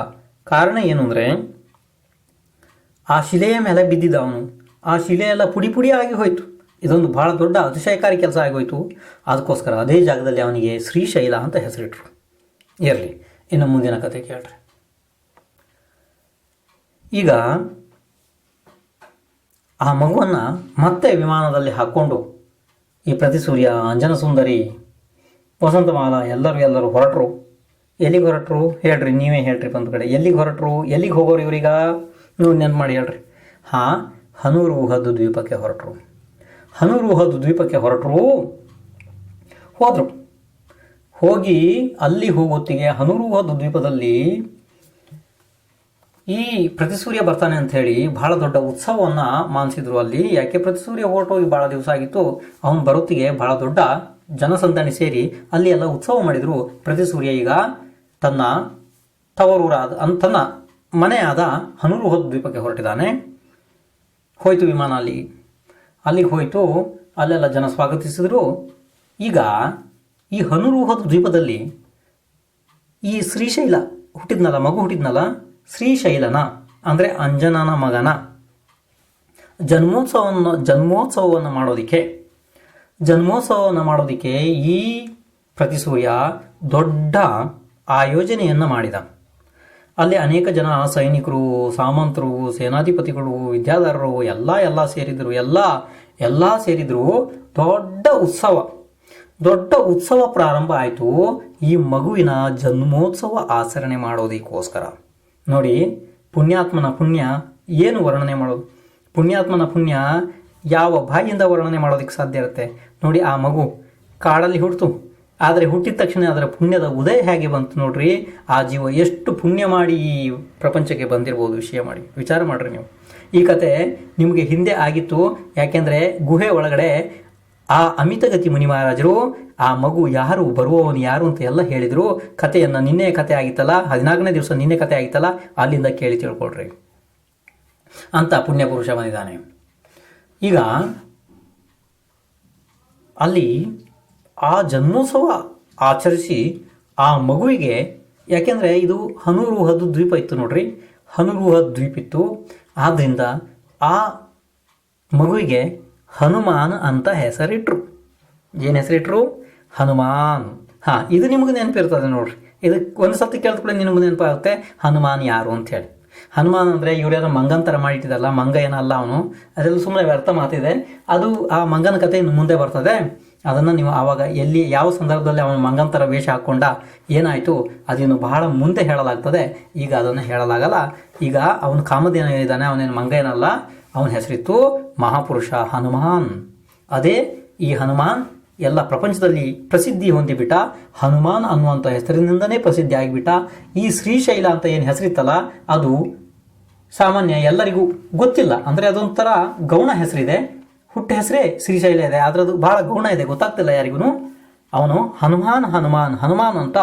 ಕಾರಣ ಏನು ಅಂದರೆ ಆ ಶಿಲೆಯ ಮೇಲೆ ಬಿದ್ದಿದ್ದ ಅವನು, ಆ ಶಿಲೆ ಎಲ್ಲ ಪುಡಿ ಪುಡಿ ಆಗಿ ಹೋಯಿತು. ಇದೊಂದು ಬಹಳ ದೊಡ್ಡ ಅತಿಶಯಕಾರಿ ಕೆಲಸ ಆಗೋಯ್ತು. ಅದಕ್ಕೋಸ್ಕರ ಅದೇ ಜಾಗದಲ್ಲಿ ಅವನಿಗೆ ಶ್ರೀಶೈಲ ಅಂತ ಹೆಸರಿಟ್ರು. ಇರಲಿ, ಇನ್ನು ಮುಂದಿನ ಕತೆ ಕೇಳ್ರಿ. ಈಗ ಆ ಮಗುವನ್ನು ಮತ್ತೆ ವಿಮಾನದಲ್ಲಿ ಹಾಕ್ಕೊಂಡು ಈ ಪ್ರತಿಸೂರ್ಯ, ಅಂಜನ ಸುಂದರಿ, ವಸಂತಮಾಲ ಎಲ್ಲರೂ ಹೊರಟರು. ಎಲ್ಲಿಗೆ ಹೊರಟರು ಹೇಳ್ರಿ, ನೀವೇ ಹೇಳ್ರಿ ಬಂದ ಕಡೆ. ಎಲ್ಲಿಗೆ ಹೊರಟರು? ಎಲ್ಲಿಗೆ ಹೋಗೋರು ಇವ್ರೀಗ? ನೀವು ನೆನ್ಪು ಮಾಡಿ ಹೇಳ್ರಿ. ಹಾಂ, ಹನುರುಹದ್ ದ್ವೀಪಕ್ಕೆ ಹೊರಟರು. ಹೋಗಿ ಅಲ್ಲಿ ಹೋಗೋತ್ತಿಗೆ ಹನುರುಹದ್ ದ್ವೀಪದಲ್ಲಿ ಈ ಪ್ರತಿಸೂರ್ಯ ಬರ್ತಾನೆ ಅಂತ ಹೇಳಿ ಬಹಳ ದೊಡ್ಡ ಉತ್ಸವವನ್ನು ಮಾನಿಸಿದ್ರು ಅಲ್ಲಿ. ಯಾಕೆ? ಪ್ರತಿಸೂರ್ಯ ಹೊರಟೋಗಿ ಭಾಳ ದಿವಸ ಆಗಿತ್ತು. ಅವನು ಬರೋತ್ತಿಗೆ ಬಹಳ ದೊಡ್ಡ ಜನಸಂದಣಿ ಸೇರಿ ಅಲ್ಲಿ ಎಲ್ಲ ಉತ್ಸವ ಮಾಡಿದರು. ಪ್ರತಿಸೂರ್ಯ ಈಗ ತನ್ನ ತನ್ನ ಮನೆಯಾದ ಹನುರುಹದ್ ದ್ವೀಪಕ್ಕೆ ಹೊರಟಿದ್ದಾನೆ. ಹೋಯಿತು ವಿಮಾನ ಅಲ್ಲಿಗೆ ಹೋಯಿತು. ಅಲ್ಲೆಲ್ಲ ಜನ ಸ್ವಾಗತಿಸಿದರು. ಈಗ ಈ ಹನುರುಹದ್ ದ್ವೀಪದಲ್ಲಿ ಈ ಶ್ರೀಶೈಲ ಮಗು ಹುಟ್ಟಿದ್ನಲ್ಲ, ಶ್ರೀಶೈಲನ ಅಂದರೆ ಅಂಜನನ ಮಗನ ಜನ್ಮೋತ್ಸವವನ್ನು ಮಾಡೋದಕ್ಕೆ ಈ ಪ್ರತಿಸೂರ್ಯ ದೊಡ್ಡ ಆಯೋಜನೆಯನ್ನು ಮಾಡಿದ. ಅಲ್ಲಿ ಅನೇಕ ಜನ ಸೈನಿಕರು, ಸಾಮಂತರು, ಸೇನಾಧಿಪತಿಗಳು, ವಿದ್ಯಾಧರರು ಎಲ್ಲ ಸೇರಿದ್ರು. ದೊಡ್ಡ ಉತ್ಸವ ಪ್ರಾರಂಭ ಆಯಿತು ಈ ಮಗುವಿನ ಜನ್ಮೋತ್ಸವ ಆಚರಣೆ ಮಾಡೋದಕ್ಕೋಸ್ಕರ. ನೋಡಿ, ಪುಣ್ಯಾತ್ಮನ ಪುಣ್ಯ ಏನು ವರ್ಣನೆ ಮಾಡೋದು. ಪುಣ್ಯಾತ್ಮನ ಪುಣ್ಯ ಯಾವ ಬಾಯಿಯಿಂದ ವರ್ಣನೆ ಮಾಡೋದಕ್ಕೆ ಸಾಧ್ಯ ಇರುತ್ತೆ ನೋಡಿ. ಆ ಮಗು ಕಾಡಲ್ಲಿ ಹುಟ್ಟಿತು, ಆದರೆ ಹುಟ್ಟಿದ ತಕ್ಷಣ ಅದರ ಪುಣ್ಯದ ಉದಯ ಹೇಗೆ ಬಂತು ನೋಡ್ರಿ. ಆ ಜೀವ ಎಷ್ಟು ಪುಣ್ಯ ಮಾಡಿ ಈ ಪ್ರಪಂಚಕ್ಕೆ ಬಂದಿರ್ಬೋದು ವಿಚಾರ ಮಾಡಿರಿ ನೀವು. ಈ ಕತೆ ನಿಮಗೆ ಹಿಂದೆ ಆಗಿತ್ತು. ಯಾಕೆಂದರೆ ಗುಹೆ ಒಳಗಡೆ ಆ ಅಮಿತಗತಿ ಮುನಿ ಮಹಾರಾಜರು ಆ ಮಗು ಯಾರು, ಬರುವವನು ಯಾರು ಅಂತ ಎಲ್ಲ ಹೇಳಿದರು. ಕಥೆಯನ್ನು ನಿನ್ನೆ ಕತೆ ಆಗಿತ್ತಲ್ಲ, 14ನೇ ದಿವಸ ನಿನ್ನೆ ಕತೆ ಆಗಿತ್ತಲ್ಲ, ಅಲ್ಲಿಂದ ಕೇಳಿ ತಿಳ್ಕೊಳ್ರಿ ಅಂತ ಪುಣ್ಯ ಪುರುಷ ಬಂದಿದ್ದಾನೆ. ಈಗ ಅಲ್ಲಿ ಆ ಜನ್ಮೋತ್ಸವ ಆಚರಿಸಿ ಆ ಮಗುವಿಗೆ, ಯಾಕೆಂದರೆ ಇದು ಹನುರುಹದ ದ್ವೀಪ ಇತ್ತು ನೋಡ್ರಿ, ಹನುರುಹದ ದ್ವೀಪ ಇತ್ತು. ಆದ್ದರಿಂದ ಆ ಮಗುವಿಗೆ ಹನುಮಾನ್ ಅಂತ ಹೆಸರಿಟ್ರು. ಏನು ಹೆಸರಿಟ್ರು? ಹನುಮಾನ್. ಹಾಂ, ಇದು ನಿಮಗೆ ನೆನಪಿರ್ತದೆ ನೋಡ್ರಿ. ಇದಕ್ಕೆ ಒಂದು ಸತಿ ಕೇಳಿದ್ಕೊಳ್ಳಿ ನಿಮಗೆ ನೆನಪಾಗುತ್ತೆ ಹನುಮಾನ್ ಯಾರು ಅಂಥೇಳಿ. ಹನುಮಾನ್ ಅಂದರೆ ಇವರೇನೋ ಮಂಗನ ಥರ ಮಾಡಿಟ್ಟಿದ್ದಲ್ಲ, ಮಂಗ ಏನಲ್ಲ ಅವನು, ಅದೆಲ್ಲ ಸುಮ್ಮನೆ ವ್ಯರ್ಥ ಮಾತಿದೆ. ಅದು ಆ ಮಂಗನ ಕಥೆ ಇನ್ನು ಮುಂದೆ ಬರ್ತದೆ. ಅದನ್ನು ನೀವು ಆವಾಗ ಎಲ್ಲಿ ಯಾವ ಸಂದರ್ಭದಲ್ಲಿ ಅವನು ಮಂಗನ ಥರ ವೇಷ ಹಾಕ್ಕೊಂಡ ಏನಾಯಿತು ಅದಿನ್ನು ಬಹಳ ಮುಂದೆ ಹೇಳಲಾಗ್ತದೆ. ಈಗ ಅದನ್ನು ಹೇಳಲಾಗಲ್ಲ. ಈಗ ಅವನು ಕಾಮಧೇನು ಏನಿದ್ದಾನೆ ಅವನೇನು ಮಂಗ ಏನಲ್ಲ, ಅವನ ಹೆಸರಿತ್ತು ಮಹಾಪುರುಷ ಹನುಮಾನ್. ಅದೇ ಈ ಹನುಮಾನ್ ಎಲ್ಲ ಪ್ರಪಂಚದಲ್ಲಿ ಪ್ರಸಿದ್ಧಿ ಹೊಂದಿಬಿಟ್ಟ. ಹನುಮಾನ್ ಅನ್ನುವಂಥ ಹೆಸರಿನಿಂದನೇ ಪ್ರಸಿದ್ಧಿ ಆಗಿಬಿಟ್ಟ. ಈ ಶ್ರೀಶೈಲ ಅಂತ ಏನು ಹೆಸರಿತ್ತಲ್ಲ ಅದು ಸಾಮಾನ್ಯ ಎಲ್ಲರಿಗೂ ಗೊತ್ತಿಲ್ಲ. ಅಂದರೆ ಅದೊಂಥರ ಗೌಣ ಹೆಸರಿದೆ, ಹುಟ್ಟ ಹೆಸರೇ ಶ್ರೀಶೈಲ ಇದೆ, ಆದರೆ ಅದು ಬಹಳ ಗೌಣ ಇದೆ, ಗೊತ್ತಾಗ್ತಿಲ್ಲ ಯಾರಿಗೂ. ಅವನು ಹನುಮಾನ್ ಹನುಮಾನ್ ಹನುಮಾನ್ ಅಂತ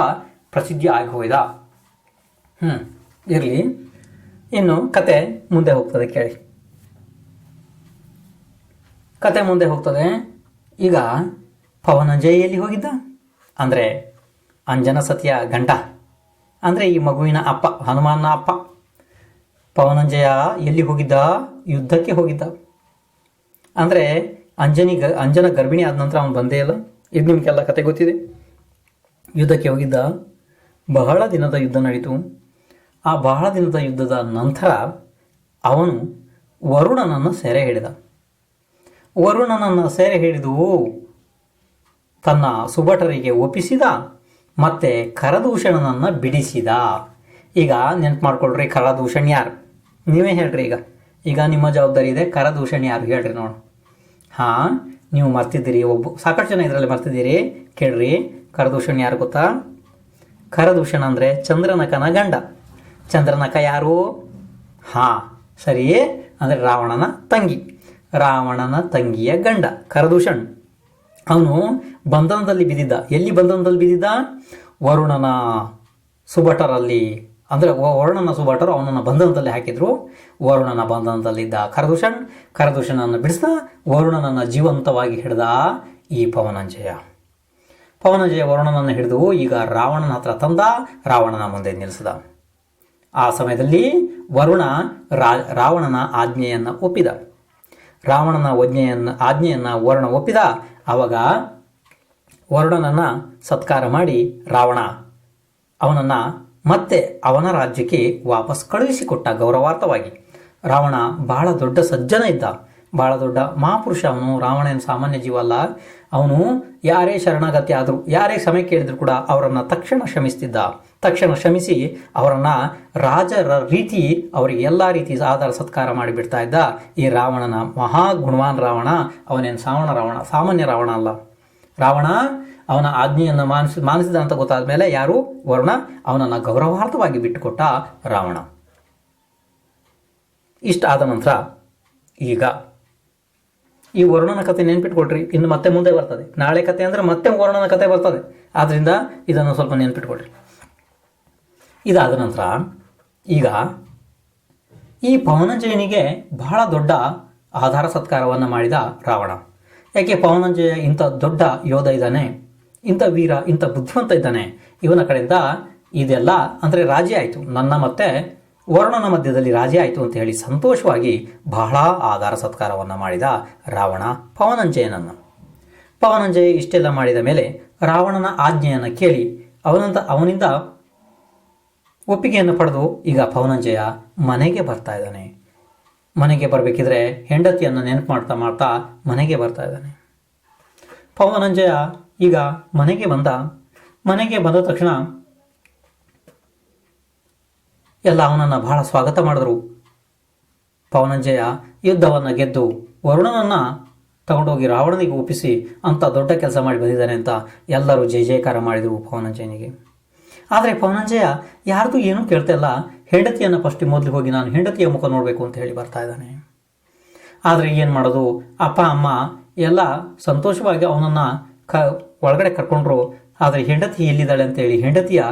ಪ್ರಸಿದ್ಧಿ ಆಗಿ ಹೋಯ್ದ. ಇರಲಿ, ಇನ್ನು ಕತೆ ಮುಂದೆ ಹೋಗ್ತದೆ ಕೇಳಿ. ಕತೆ ಮುಂದೆ ಹೋಗ್ತದೆ. ಈಗ ಪವನಂಜಯ ಎಲ್ಲಿ ಹೋಗಿದ್ದ ಅಂದರೆ ಅಂಜನ ಸತಿಯ ಗಂಡ, ಅಂದರೆ ಈ ಮಗುವಿನ ಅಪ್ಪ, ಹನುಮಾನ್ನ ಅಪ್ಪ ಪವನಂಜಯ ಎಲ್ಲಿ ಹೋಗಿದ್ದ? ಯುದ್ಧಕ್ಕೆ ಹೋಗಿದ್ದ. ಅಂದರೆ ಅಂಜನ ಗರ್ಭಿಣಿ ಆದ ನಂತರ ಅವನು ಬಂದೇ ಇಲ್ಲ. ಇದು ನಿಮಗೆಲ್ಲ ಕತೆ ಗೊತ್ತಿದೆ. ಯುದ್ಧಕ್ಕೆ ಹೋಗಿದ್ದ. ಬಹಳ ದಿನದ ಯುದ್ಧ ನಡೀತು. ಆ ಬಹಳ ದಿನದ ಯುದ್ಧದ ನಂತರ ಅವನು ವರುಣನನ್ನು ಸೆರೆ ಹಿಡಿದ. ವರುಣನನ್ನು ಸೆರೆ ಹಿಡಿದು ತನ್ನ ಸುಭಟರಿಗೆ ಒಪ್ಪಿಸಿದ, ಮತ್ತು ಕರದೂಷಣನನ್ನು ಬಿಡಿಸಿದ. ಈಗ ನೆನ್ಪು ಮಾಡ್ಕೊಳ್ರಿ, ಕರದೂಷಣ್ ಯಾರು? ನೀವೇ ಹೇಳ್ರಿ. ಈಗ ನಿಮ್ಮ ಜವಾಬ್ದಾರಿ ಇದೆ. ಕರದೂಷಣ್ ಯಾರು ಹೇಳ್ರಿ ನೋಡು. ಹಾಂ, ನೀವು ಮರ್ತಿದ್ದೀರಿ, ಸಾಕಷ್ಟು ಜನ ಇದರಲ್ಲಿ ಮರ್ತಿದ್ದೀರಿ. ಕೇಳ್ರಿ, ಕರದೂಷಣ್ ಯಾರು ಗೊತ್ತಾ? ಕರದೂಷಣ ಅಂದರೆ ಚಂದ್ರನಕನ ಗಂಡ. ಚಂದ್ರನಕ ಯಾರು? ಹಾಂ, ಸರಿ, ಅಂದರೆ ರಾವಣನ ತಂಗಿ, ರಾವಣನ ತಂಗಿಯ ಗಂಡ ಕರದೂಷಣ್. ಅವನು ಬಂಧನದಲ್ಲಿ ಬಿದ್ದಿದ್ದ. ಎಲ್ಲಿ ಬಂಧನದಲ್ಲಿ ಬಿದ್ದಿದ್ದ? ವರುಣನ ಸುಭಟರಲ್ಲಿ. ಅಂದರೆ ವರುಣನ ಸುಭಟರು ಅವನನ್ನು ಬಂಧನದಲ್ಲಿ ಹಾಕಿದ್ರು. ವರುಣನ ಬಂಧನದಲ್ಲಿದ್ದ ಕರದೂಷಣನನ್ನು ಬಿಡಿಸಿದ. ವರುಣನನ್ನು ಜೀವಂತವಾಗಿ ಹಿಡಿದ ಈ ಪವನಂಜಯ. ವರುಣನನ್ನು ಹಿಡಿದು ಈಗ ರಾವಣನ ಹತ್ರ ತಂದ, ರಾವಣನ ಮುಂದೆ ನಿಲ್ಲಿಸಿದ. ಆ ಸಮಯದಲ್ಲಿ ವರುಣ ರಾವಣನ ಆಜ್ಞೆಯನ್ನು ಒಪ್ಪಿದ. ರಾವಣನ ಆಜ್ಞೆಯನ್ನು ವರುಣ ಒಪ್ಪಿದ. ಆವಾಗ ವರುಣನನ್ನು ಸತ್ಕಾರ ಮಾಡಿ ರಾವಣ ಅವನನ್ನು ಮತ್ತೆ ಅವನ ರಾಜ್ಯಕ್ಕೆ ವಾಪಸ್ ಕಳುಹಿಸಿಕೊಟ್ಟ ಗೌರವಾರ್ಥವಾಗಿ. ರಾವಣ ಬಹಳ ದೊಡ್ಡ ಸಜ್ಜನ ಇದ್ದ, ಬಹಳ ದೊಡ್ಡ ಮಹಾಪುರುಷ ಅವನು. ರಾವಣ ಏನು ಸಾಮಾನ್ಯ ಜೀವ ಅಲ್ಲ. ಅವನು ಯಾರೇ ಶರಣಾಗತಿ ಆದರೂ, ಯಾರೇ ಕ್ಷಮೆ ಕೇಳಿದ್ರು ಕೂಡ ಅವರನ್ನು ತಕ್ಷಣ ಕ್ಷಮಿಸ್ತಿದ್ದ. ತಕ್ಷಣ ಕ್ಷಮಿಸಿ ಅವರನ್ನು ರಾಜರ ರೀತಿ ಅವರಿಗೆ ಎಲ್ಲ ರೀತಿ ಆಧಾರ ಸತ್ಕಾರ ಮಾಡಿಬಿಡ್ತಾ ಇದ್ದ ಈ ರಾವಣನ ಮಹಾಗುಣವಾನ್ ರಾವಣ. ಅವನೇನು ಸಾಮಾನ್ಯ ರಾವಣ ಅಲ್ಲ. ರಾವಣ ಅವನ ಆಜ್ಞೆಯನ್ನು ಮಾನಿಸಿದ ಅಂತ ಗೊತ್ತಾದ ಮೇಲೆ ಯಾರು? ವರುಣ ಅವನನ್ನು ಗೌರವಾರ್ಥವಾಗಿ ಬಿಟ್ಟುಕೊಟ್ಟ ರಾವಣ. ಇಷ್ಟ ಆದ ನಂತರ ಈಗ ಈ ವರುಣನ ಕತೆ ನೆನ್ಪಿಟ್ಕೊಳ್ರಿ. ಇನ್ನು ಮತ್ತೆ ಮುಂದೆ ಬರ್ತದೆ. ನಾಳೆ ಕತೆ ಅಂದರೆ ಮತ್ತೆ ವರುಣನ ಕತೆ ಬರ್ತದೆ. ಆದ್ದರಿಂದ ಇದನ್ನು ಸ್ವಲ್ಪ ನೆನ್ಪಿಟ್ಕೊಳ್ರಿ. ಇದಾದ ನಂತರ ಈಗ ಈ ಪವನಂಜಯನಿಗೆ ಬಹಳ ದೊಡ್ಡ ಆಧಾರ ಸತ್ಕಾರವನ್ನು ಮಾಡಿದ ರಾವಣ. ಯಾಕೆ? ಪವನಂಜಯ ಇಂಥ ದೊಡ್ಡ ಯೋಧ ಇದ್ದಾನೆ, ಇಂಥ ವೀರ, ಇಂಥ ಬುದ್ಧಿವಂತ ಇದ್ದಾನೆ. ಇವನ ಕಡೆಯಿಂದ ಇದೆಲ್ಲ ಅಂದರೆ ರಾಜಿ ಆಯಿತು, ನನ್ನ ಮತ್ತೆ ವರುಣನ ಮಧ್ಯದಲ್ಲಿ ರಾಜಿ ಆಯಿತು ಅಂತ ಹೇಳಿ ಸಂತೋಷವಾಗಿ ಬಹಳ ಆಧಾರ ಸತ್ಕಾರವನ್ನು ಮಾಡಿದ ರಾವಣ ಪವನಂಜಯನನ್ನು. ಪವನಂಜಯ ಇಷ್ಟೆಲ್ಲ ಮಾಡಿದ ಮೇಲೆ ರಾವಣನ ಆಜ್ಞೆಯನ್ನು ಕೇಳಿ ಅವನಿಂದ ಒಪ್ಪಿಗೆಯನ್ನು ಪಡೆದು ಈಗ ಪವನಂಜಯ ಮನೆಗೆ ಬರ್ತಾ ಇದ್ದಾನೆ. ಮನೆಗೆ ಬರಬೇಕಿದ್ರೆ ಹೆಂಡತಿಯನ್ನು ನೆನಪು ಮಾಡ್ತಾ ಮಾಡ್ತಾ ಮನೆಗೆ ಬರ್ತಾ ಇದ್ದಾನೆ. ಪವನಂಜಯ ಈಗ ಮನೆಗೆ ಬಂದ ತಕ್ಷಣ ಎಲ್ಲ ಅವನನ್ನು ಬಹಳ ಸ್ವಾಗತ ಮಾಡಿದ್ರು. ಪವನಂಜಯ ಯುದ್ಧವನ್ನು ಗೆದ್ದು ವರುಣನನ್ನು ತಗೊಂಡೋಗಿ ರಾವಣನಿಗೆ ಒಪ್ಪಿಸಿ ಅಂಥ ದೊಡ್ಡ ಕೆಲಸ ಮಾಡಿ ಬಂದಿದ್ದಾನೆ ಅಂತ ಎಲ್ಲರೂ ಜಯ ಜಯಕಾರ ಮಾಡಿದರು ಪವನಂಜಯನಿಗೆ. ಆದರೆ ಪವನಂಜಯ ಯಾರ್ದು ಏನೂ ಕೇಳ್ತಾ ಇಲ್ಲ. ಹೆಂಡತಿಯನ್ನು ಫಸ್ಟ್ ಮೊದಲು ಹೋಗಿ ನಾನು ಹೆಂಡತಿಯ ಮುಖ ನೋಡಬೇಕು ಅಂತ ಹೇಳಿ ಬರ್ತಾ ಇದ್ದಾನೆ. ಆದರೆ ಏನು ಮಾಡೋದು, ಅಪ್ಪ ಅಮ್ಮ ಎಲ್ಲ ಸಂತೋಷವಾಗಿ ಅವನನ್ನು ಒಳಗಡೆ ಕರ್ಕೊಂಡ್ರು. ಆದರೆ ಹೆಂಡತಿ ಎಲ್ಲಿದ್ದಾಳೆ ಅಂತೇಳಿ ಹೆಂಡತಿಯ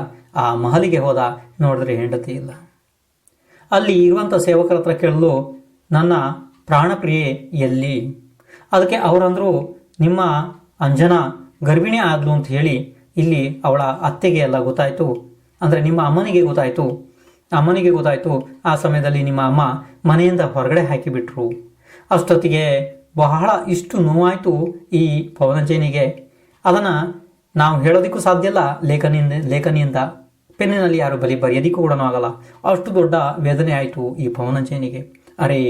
ಆ ಮಹಲಿಗೆ ಹೋದ. ನೋಡಿದ್ರೆ ಹೆಂಡತಿ ಇಲ್ಲ. ಅಲ್ಲಿ ಇರುವಂಥ ಸೇವಕರ ಹತ್ರ ಕೇಳಲು ನನ್ನ ಪ್ರಾಣಪ್ರಿಯೆ ಎಲ್ಲಿ? ಅದಕ್ಕೆ ಅವರಂದರು, ನಿಮ್ಮ ಅಂಜನಾ ಗರ್ಭಿಣಿ ಆದ್ಲು ಅಂತ ಹೇಳಿ ಇಲ್ಲಿ ಅವಳ ಅತ್ತೆಗೆ ಎಲ್ಲ ಗೊತ್ತಾಯಿತು, ಅಂದರೆ ನಿಮ್ಮ ಅಮ್ಮನಿಗೆ ಗೊತ್ತಾಯಿತು. ಆ ಸಮಯದಲ್ಲಿ ನಿಮ್ಮ ಅಮ್ಮ ಮನೆಯಿಂದ ಹೊರಗಡೆ ಹಾಕಿಬಿಟ್ರು. ಅಷ್ಟೊತ್ತಿಗೆ ಬಹಳ ಇಷ್ಟು ನೋವಾಯಿತು ಈ ಪವನಂಜಯನಿಗೆ. ಅದನ್ನು ನಾವು ಹೇಳೋದಕ್ಕೂ ಸಾಧ್ಯ ಇಲ್ಲ, ಲೇಖನಿಯಿಂದ ಪೆನ್ನಿನಲ್ಲಿ ಯಾರು ಬರೆಯೋದಕ್ಕೂ ಕೂಡ ಆಗಲ್ಲ. ಅಷ್ಟು ದೊಡ್ಡ ವೇದನೆ ಆಯಿತು ಈ ಪವನಂಜಯನಿಗೆ. ಅರೆ,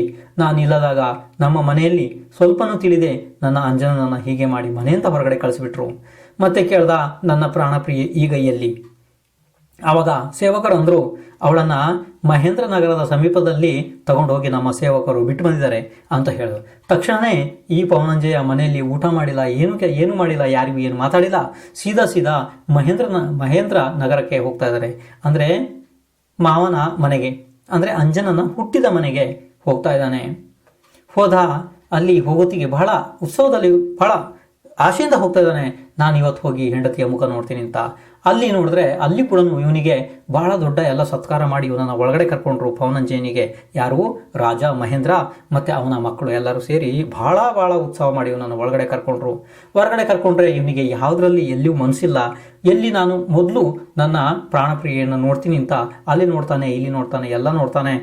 ನಾನಿಲ್ಲದಾಗ ನಮ್ಮ ಮನೆಯಲ್ಲಿ ಸ್ವಲ್ಪನೂ ತಿಳಿದೆ ನನ್ನ ಅಂಜನನನ್ನು ಹೀಗೆ ಮಾಡಿ ಮನೆಯಿಂದ ಹೊರಗಡೆ ಕಳಿಸ್ಬಿಟ್ರು. ಮತ್ತೆ ಕೇಳ್ದ, ನನ್ನ ಪ್ರಾಣಪ್ರಿಯೆ ಈಗ ಎಲ್ಲಿ? ಆವಾಗ ಸೇವಕರು ಅಂದರು, ಅವಳನ್ನು ಮಹೇಂದ್ರ ನಗರದ ಸಮೀಪದಲ್ಲಿ ತಗೊಂಡೋಗಿ ನಮ್ಮ ಸೇವಕರು ಬಿಟ್ಟು ಬಂದಿದ್ದಾರೆ ಅಂತ ಹೇಳಿದ್ರು. ತಕ್ಷಣವೇ ಈ ಪವನಂಜಯ ಮನೆಯಲ್ಲಿ ಊಟ ಮಾಡಿಲ್ಲ, ಏನು ಮಾಡಿಲ್ಲ, ಯಾರಿಗೂ ಏನು ಮಾತಾಡಿಲ್ಲ. ಸೀದಾ ಮಹೇಂದ್ರ ನಗರಕ್ಕೆ ಹೋಗ್ತಾ ಇದ್ದಾರೆ. ಅಂದರೆ ಮಾವನ ಮನೆಗೆ, ಅಂದರೆ ಅಂಜನನ ಹುಟ್ಟಿದ ಮನೆಗೆ ಹೋಗ್ತಾ ಇದ್ದಾನೆ. ಅಲ್ಲಿ ಹೋಗೋತ್ತಿಗೆ ಬಹಳ ಉತ್ಸವದಲ್ಲಿ ಬಹಳ ಆಶೆಯಿಂದ ಹೋಗ್ತಾ ಇದ್ದಾನೆ. ನಾನು ಇವತ್ತು ಹೋಗಿ ಹೆಂಡತಿಯ ಮುಖ ನೋಡ್ತೀನಿ ಅಂತ. ಅಲ್ಲಿ ನೋಡಿದ್ರೆ ಅಲ್ಲಿ ಕೂಡ ಇವನಿಗೆ ಬಹಳ ದೊಡ್ಡ ಎಲ್ಲ ಸತ್ಕಾರ ಮಾಡಿ ಇವನನ್ನು ಒಳಗಡೆ ಕರ್ಕೊಂಡ್ರು ಪವನಂಜಯನಿಗೆ. ಯಾರು? ರಾಜ ಮಹೇಂದ್ರ ಮತ್ತು ಅವನ ಮಕ್ಕಳು ಎಲ್ಲರೂ ಸೇರಿ ಬಹಳ ಉತ್ಸವ ಮಾಡಿ ಇವನನ್ನು ಒಳಗಡೆ ಕರ್ಕೊಂಡ್ರು. ಹೊರಗಡೆ ಕರ್ಕೊಂಡ್ರೆ ಇವನಿಗೆ ಯಾವುದರಲ್ಲಿ ಎಲ್ಲಿಯೂ ಮನಸ್ಸಿಲ್ಲ. ಎಲ್ಲಿ ನಾನು ಮೊದಲು ನನ್ನ ಪ್ರಾಣಪ್ರಿಯೆಯನ್ನು ನೋಡ್ತೀನಿ ಅಂತ ಅಲ್ಲಿ ನೋಡ್ತಾನೆ, ಇಲ್ಲಿ ನೋಡ್ತಾನೆ, ಎಲ್ಲ ನೋಡ್ತಾನೆ.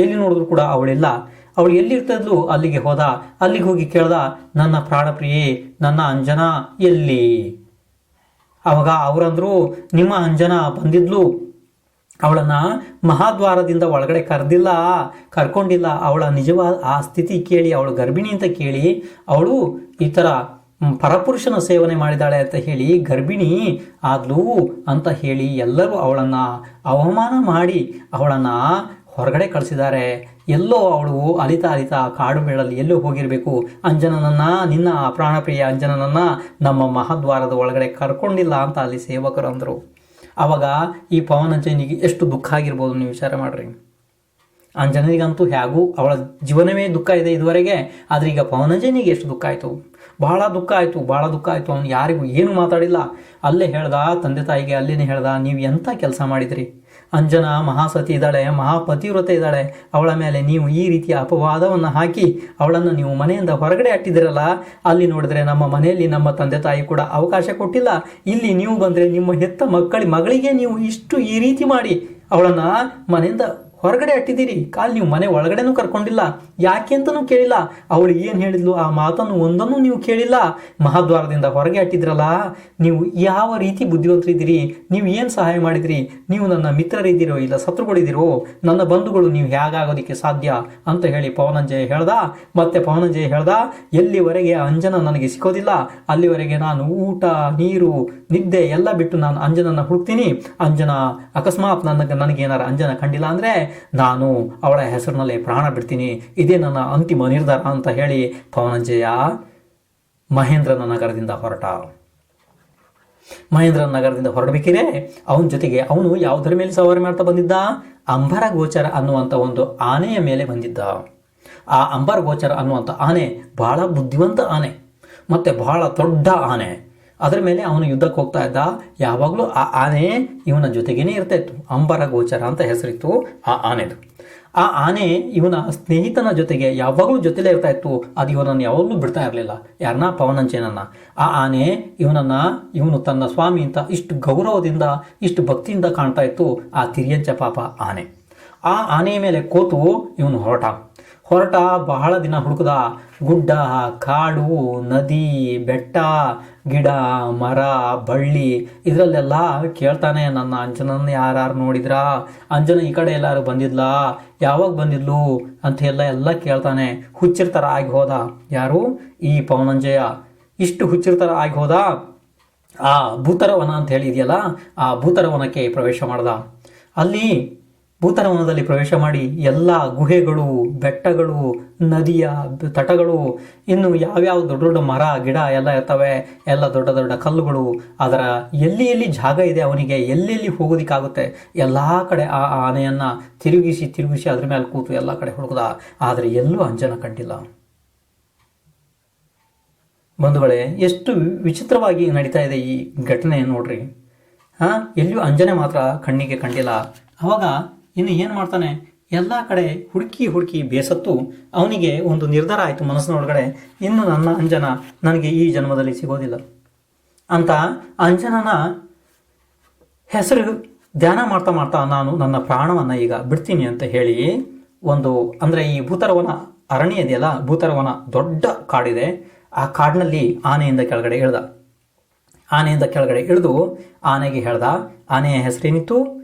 ಎಲ್ಲಿ ನೋಡಿದ್ರು ಕೂಡ ಅವಳಿಲ್ಲ. ಅವಳು ಎಲ್ಲಿರ್ತಿದ್ಲು ಅಲ್ಲಿಗೆ ಹೋದ. ಅಲ್ಲಿಗೆ ಹೋಗಿ ಕೇಳ್ದ, ನನ್ನ ಪ್ರಾಣಪ್ರಿಯೆ, ನನ್ನ ಅಂಜನಾ ಎಲ್ಲಿ? ಅವಾಗ ಅವರಂದ್ರು, ನಿಮ್ಮ ಅಂಜನಾ ಬಂದಿದ್ಲು, ಅವಳನ್ನು ಮಹಾದ್ವಾರದಿಂದ ಒಳಗಡೆ ಕರ್ಕೊಂಡಿಲ್ಲ. ಅವಳ ನಿಜವಾದ ಆ ಸ್ಥಿತಿ ಕೇಳಿ, ಅವಳು ಗರ್ಭಿಣಿ ಅಂತ ಕೇಳಿ, ಅವಳು ಈ ಥರ ಪರಪುರುಷನ ಸೇವನೆ ಮಾಡಿದಾಳೆ ಅಂತ ಹೇಳಿ ಗರ್ಭಿಣಿ ಆದ್ಲು ಅಂತ ಹೇಳಿ ಎಲ್ಲರೂ ಅವಳನ್ನು ಅವಮಾನ ಮಾಡಿ ಅವಳನ್ನು ಹೊರಗಡೆ ಕಳಿಸಿದ್ದಾರೆ. ಎಲ್ಲೋ ಅವಳು ಅಲಿತಾ ಕಾಡು ಮೇಳಲ್ಲಿ ಎಲ್ಲೋ ಹೋಗಿರಬೇಕು. ನಿನ್ನ ಪ್ರಾಣಪ್ರಿಯ ಅಂಜನನನ್ನು ನಮ್ಮ ಮಹಾದ್ವಾರದ ಒಳಗಡೆ ಕರ್ಕೊಂಡಿಲ್ಲ ಅಂತ ಅಲ್ಲಿ ಸೇವಕರು ಅಂದರು. ಆವಾಗ ಈ ಪವನಂಜಯನಿಗೆ ಎಷ್ಟು ದುಃಖ ಆಗಿರ್ಬೋದು ನೀವು ವಿಚಾರ ಮಾಡ್ರಿ. ಅಂಜನನಿಗಂತೂ ಹೇಗೂ ಅವಳ ಜೀವನವೇ ದುಃಖ ಇದೆ ಇದುವರೆಗೆ. ಆದರೆ ಈಗ ಪವನಂಜಯನಿಗೆ ಎಷ್ಟು ದುಃಖ ಆಯಿತು, ಬಹಳ ದುಃಖ ಆಯಿತು. ಅವನು ಯಾರಿಗೂ ಏನು ಮಾತಾಡಿಲ್ಲ. ಅಲ್ಲೇ ಹೇಳ್ದ, ತಂದೆ ತಾಯಿಗೆ ಅಲ್ಲೇನೆ ಹೇಳ್ದ, ನೀವು ಎಂಥ ಕೆಲಸ ಮಾಡಿದ್ರಿ? ಅಂಜನಾ ಮಹಾಸತಿ ಇದ್ದಾಳೆ, ಮಹಾಪತಿವ್ರತೆ ಇದ್ದಾಳೆ, ಅವಳ ಮೇಲೆ ನೀವು ಈ ರೀತಿಯ ಅಪವಾದವನ್ನು ಹಾಕಿ ಅವಳನ್ನು ನೀವು ಮನೆಯಿಂದ ಹೊರಗಡೆ ಅಟ್ಟಿದಿರಲ್ಲ. ಅಲ್ಲಿ ನೋಡಿದ್ರೆ ನಮ್ಮ ಮನೆಯಲ್ಲಿ ನಮ್ಮ ತಂದೆ ತಾಯಿ ಕೂಡ ಅವಕಾಶ ಕೊಟ್ಟಿಲ್ಲ. ಇಲ್ಲಿ ನೀವು ಬಂದರೆ ನಿಮ್ಮ ಹೆತ್ತ ಮಗಳಿಗೆ ನೀವು ಈ ರೀತಿ ಮಾಡಿ ಅವಳನ್ನು ಮನೆಯಿಂದ ಹೊರಗಡೆ ಅಟ್ಟಿದ್ದೀರಿ. ನೀವು ಮನೆ ಒಳಗಡೆನೂ ಕರ್ಕೊಂಡಿಲ್ಲ, ಯಾಕೆ ಅಂತಲೂ ಕೇಳಿಲ್ಲ. ಅವಳು ಏನು ಹೇಳಿದ್ಲು ಆ ಮಾತನ್ನು ಒಂದನ್ನು ನೀವು ಕೇಳಿಲ್ಲ. ಮಹಾದ್ವಾರದಿಂದ ಹೊರಗೆ ಅಟ್ಟಿದ್ರಲ್ಲ, ನೀವು ಯಾವ ರೀತಿ ಬುದ್ಧಿವಂತರಿದ್ದೀರಿ? ನೀವು ಏನು ಸಹಾಯ ಮಾಡಿದಿರಿ? ನೀವು ನನ್ನ ಮಿತ್ರರಿದ್ದೀರೋ ಇಲ್ಲ ಶತ್ರುಗಳಿದ್ದೀರೋ? ನನ್ನ ಬಂಧುಗಳು, ನೀವು ಹೇಗಾಗೋದಕ್ಕೆ ಸಾಧ್ಯ ಅಂತ ಹೇಳಿ ಪವನಂಜಯ ಹೇಳ್ದ. ಮತ್ತೆ ಪವನಂಜಯ ಹೇಳ್ದ, ಎಲ್ಲಿವರೆಗೆ ಅಂಜನ ನನಗೆ ಸಿಕ್ಕೋದಿಲ್ಲ ಅಲ್ಲಿವರೆಗೆ ನಾನು ಊಟ, ನೀರು, ನಿದ್ದೆ ಎಲ್ಲ ಬಿಟ್ಟು ನಾನು ಅಂಜನನ್ನು ಹುಡುಕ್ತೀನಿ. ಅಂಜನ ಅಕಸ್ಮಾತ್ ನನಗೇನಾರ ಅಂಜನ ಕಂಡಿಲ್ಲ ಅಂದರೆ ನಾನು ಅವಳ ಹೆಸರಿನಲ್ಲಿ ಪ್ರಾಣ ಬಿಡ್ತೀನಿ. ಇದೇ ನನ್ನ ಅಂತಿಮ ನಿರ್ಧಾರ ಅಂತ ಹೇಳಿ ಪವನಂಜಯ ಮಹೇಂದ್ರನ ನಗರದಿಂದ ಹೊರಡಬೇಕಿದೆ. ಅವನ ಜೊತೆಗೆ ಅವನು ಯಾವುದರ ಮೇಲೆ ಸವಾರಿ ಮಾಡ್ತಾ ಬಂದಿದ್ದ? ಅಂಬರ ಗೋಚರ ಅನ್ನುವಂಥ ಒಂದು ಆನೆಯ ಮೇಲೆ ಬಂದಿದ್ದ. ಆ ಅಂಬರ ಗೋಚರ ಅನ್ನುವಂಥ ಆನೆ ಬಹಳ ಬುದ್ಧಿವಂತ ಆನೆ ಮತ್ತು ಬಹಳ ದೊಡ್ಡ ಆನೆ. ಅದರ ಮೇಲೆ ಅವನು ಯುದ್ಧಕ್ಕೆ ಹೋಗ್ತಾ ಇದ್ದ. ಯಾವಾಗಲೂ ಆ ಆನೆ ಇವನ ಜೊತೆಗೇನೆ ಇರ್ತಾ ಇತ್ತು. ಅಂಬರ ಗೋಚರ ಅಂತ ಹೆಸರಿತ್ತು ಆ ಆನೆದು. ಆ ಆನೆ ಇವನ ಸ್ನೇಹಿತನ ಜೊತೆಗೆ ಯಾವಾಗಲೂ ಜೊತೆಲೇ ಇರ್ತಾ ಇತ್ತು. ಅದು ಇವನನ್ನು ಯಾವಾಗಲೂ ಬಿಡ್ತಾ ಇರಲಿಲ್ಲ. ಯಾರನ್ನ? ಪವನಂಜಯನನ್ನ. ಆ ಆನೆ ಇವನು ತನ್ನ ಸ್ವಾಮಿ ಅಂತ ಇಷ್ಟು ಗೌರವದಿಂದ ಇಷ್ಟು ಭಕ್ತಿಯಿಂದ ಕಾಣ್ತಾ ಇತ್ತು ಆ ತಿರ್ಯಂಚ ಪಾಪ ಆನೆ. ಆ ಆನೆಯ ಮೇಲೆ ಕೂತು ಇವನು ಹೊರಟ ಬಹಳ ದಿನ ಹುಡುಕದ. ಗುಡ್ಡ, ಕಾಡು, ನದಿ, ಬೆಟ್ಟ, ಗಿಡ, ಮರ, ಬಳ್ಳಿ ಇದರಲ್ಲೆಲ್ಲ ಕೇಳ್ತಾನೆ, ನನ್ನ ಅಂಜನನ್ನು ಯಾರು ನೋಡಿದ್ರಾ? ಅಂಜನ ಈ ಕಡೆ ಎಲ್ಲರೂ ಬಂದಿದ್ಲಾ? ಯಾವಾಗ ಬಂದಿದ್ಲು ಅಂತ ಎಲ್ಲ ಕೇಳ್ತಾನೆ. ಹುಚ್ಚಿರ್ತರ ಆಗಿ ಹೋದ. ಯಾರು? ಈ ಪವನಂಜಯ ಇಷ್ಟು ಹುಚ್ಚಿರ್ತರ ಆಗಿ ಹೋದ. ಆ ಭೂತರವನ ಅಂತ ಹೇಳಿದೆಯಲ್ಲ, ಆ ಭೂತರವನಕ್ಕೆ ಪ್ರವೇಶ ಮಾಡ್ದ. ಅಲ್ಲಿ ಭೂತರವನದಲ್ಲಿ ಪ್ರವೇಶ ಮಾಡಿ ಎಲ್ಲ ಗುಹೆಗಳು, ಬೆಟ್ಟಗಳು, ನದಿಯ ತಟಗಳು, ಇನ್ನು ಯಾವ್ಯಾವ ದೊಡ್ಡ ದೊಡ್ಡ ಮರ ಗಿಡ ಎಲ್ಲ ಇರ್ತವೆ, ಎಲ್ಲ ದೊಡ್ಡ ದೊಡ್ಡ ಕಲ್ಲುಗಳು, ಅದರ ಎಲ್ಲಿ ಎಲ್ಲಿ ಜಾಗ ಇದೆ ಅವನಿಗೆ ಎಲ್ಲೆಲ್ಲಿ ಹೋಗೋದಿಕ್ಕಾಗುತ್ತೆ ಎಲ್ಲ ಕಡೆ ಆ ಆನೆಯನ್ನು ತಿರುಗಿಸಿ ಅದ್ರ ಮೇಲೆ ಕೂತು ಎಲ್ಲ ಕಡೆ ಹುಡುಕದ. ಆದರೆ ಎಲ್ಲೂ ಅಂಜನ ಕಂಡಿಲ್ಲ. ಬಂಧುಗಳೇ, ಎಷ್ಟು ವಿಚಿತ್ರವಾಗಿ ನಡೀತಾ ಇದೆ ಈ ಘಟನೆ ನೋಡ್ರಿ. ಎಲ್ಲಿಯೂ ಅಂಜನೆ ಮಾತ್ರ ಕಣ್ಣಿಗೆ ಕಂಡಿಲ್ಲ. ಅವಾಗ ಇನ್ನು ಏನು ಮಾಡ್ತಾನೆ, ಎಲ್ಲ ಕಡೆ ಹುಡುಕಿ ಬೇಸತ್ತು ಅವನಿಗೆ ಒಂದು ನಿರ್ಧಾರ ಆಯಿತು ಮನಸ್ಸಿನೊಳಗಡೆ, ಇನ್ನು ನನ್ನ ಅಂಜನ ನನಗೆ ಈ ಜನ್ಮದಲ್ಲಿ ಸಿಗೋದಿಲ್ಲ ಅಂತ ಅಂಜನನ ಹೆಸರು ಧ್ಯಾನ ಮಾಡ್ತಾ ನಾನು ನನ್ನ ಪ್ರಾಣವನ್ನು ಈಗ ಬಿಡ್ತೀನಿ ಅಂತ ಹೇಳಿ ಒಂದು, ಅಂದರೆ ಈ ಭೂತರವನ ಅರಣ್ಯ ಇದೆಯಲ್ಲ, ಭೂತರವನ ದೊಡ್ಡ ಕಾಡಿದೆ, ಆ ಕಾಡಿನಲ್ಲಿ ಆನೆಯಿಂದ ಕೆಳಗಡೆ ಇಳಿದು ಆನೆಗೆ ಹೇಳ್ದ. ಆನೆಯ ಹೆಸರೇನಿತ್ತು?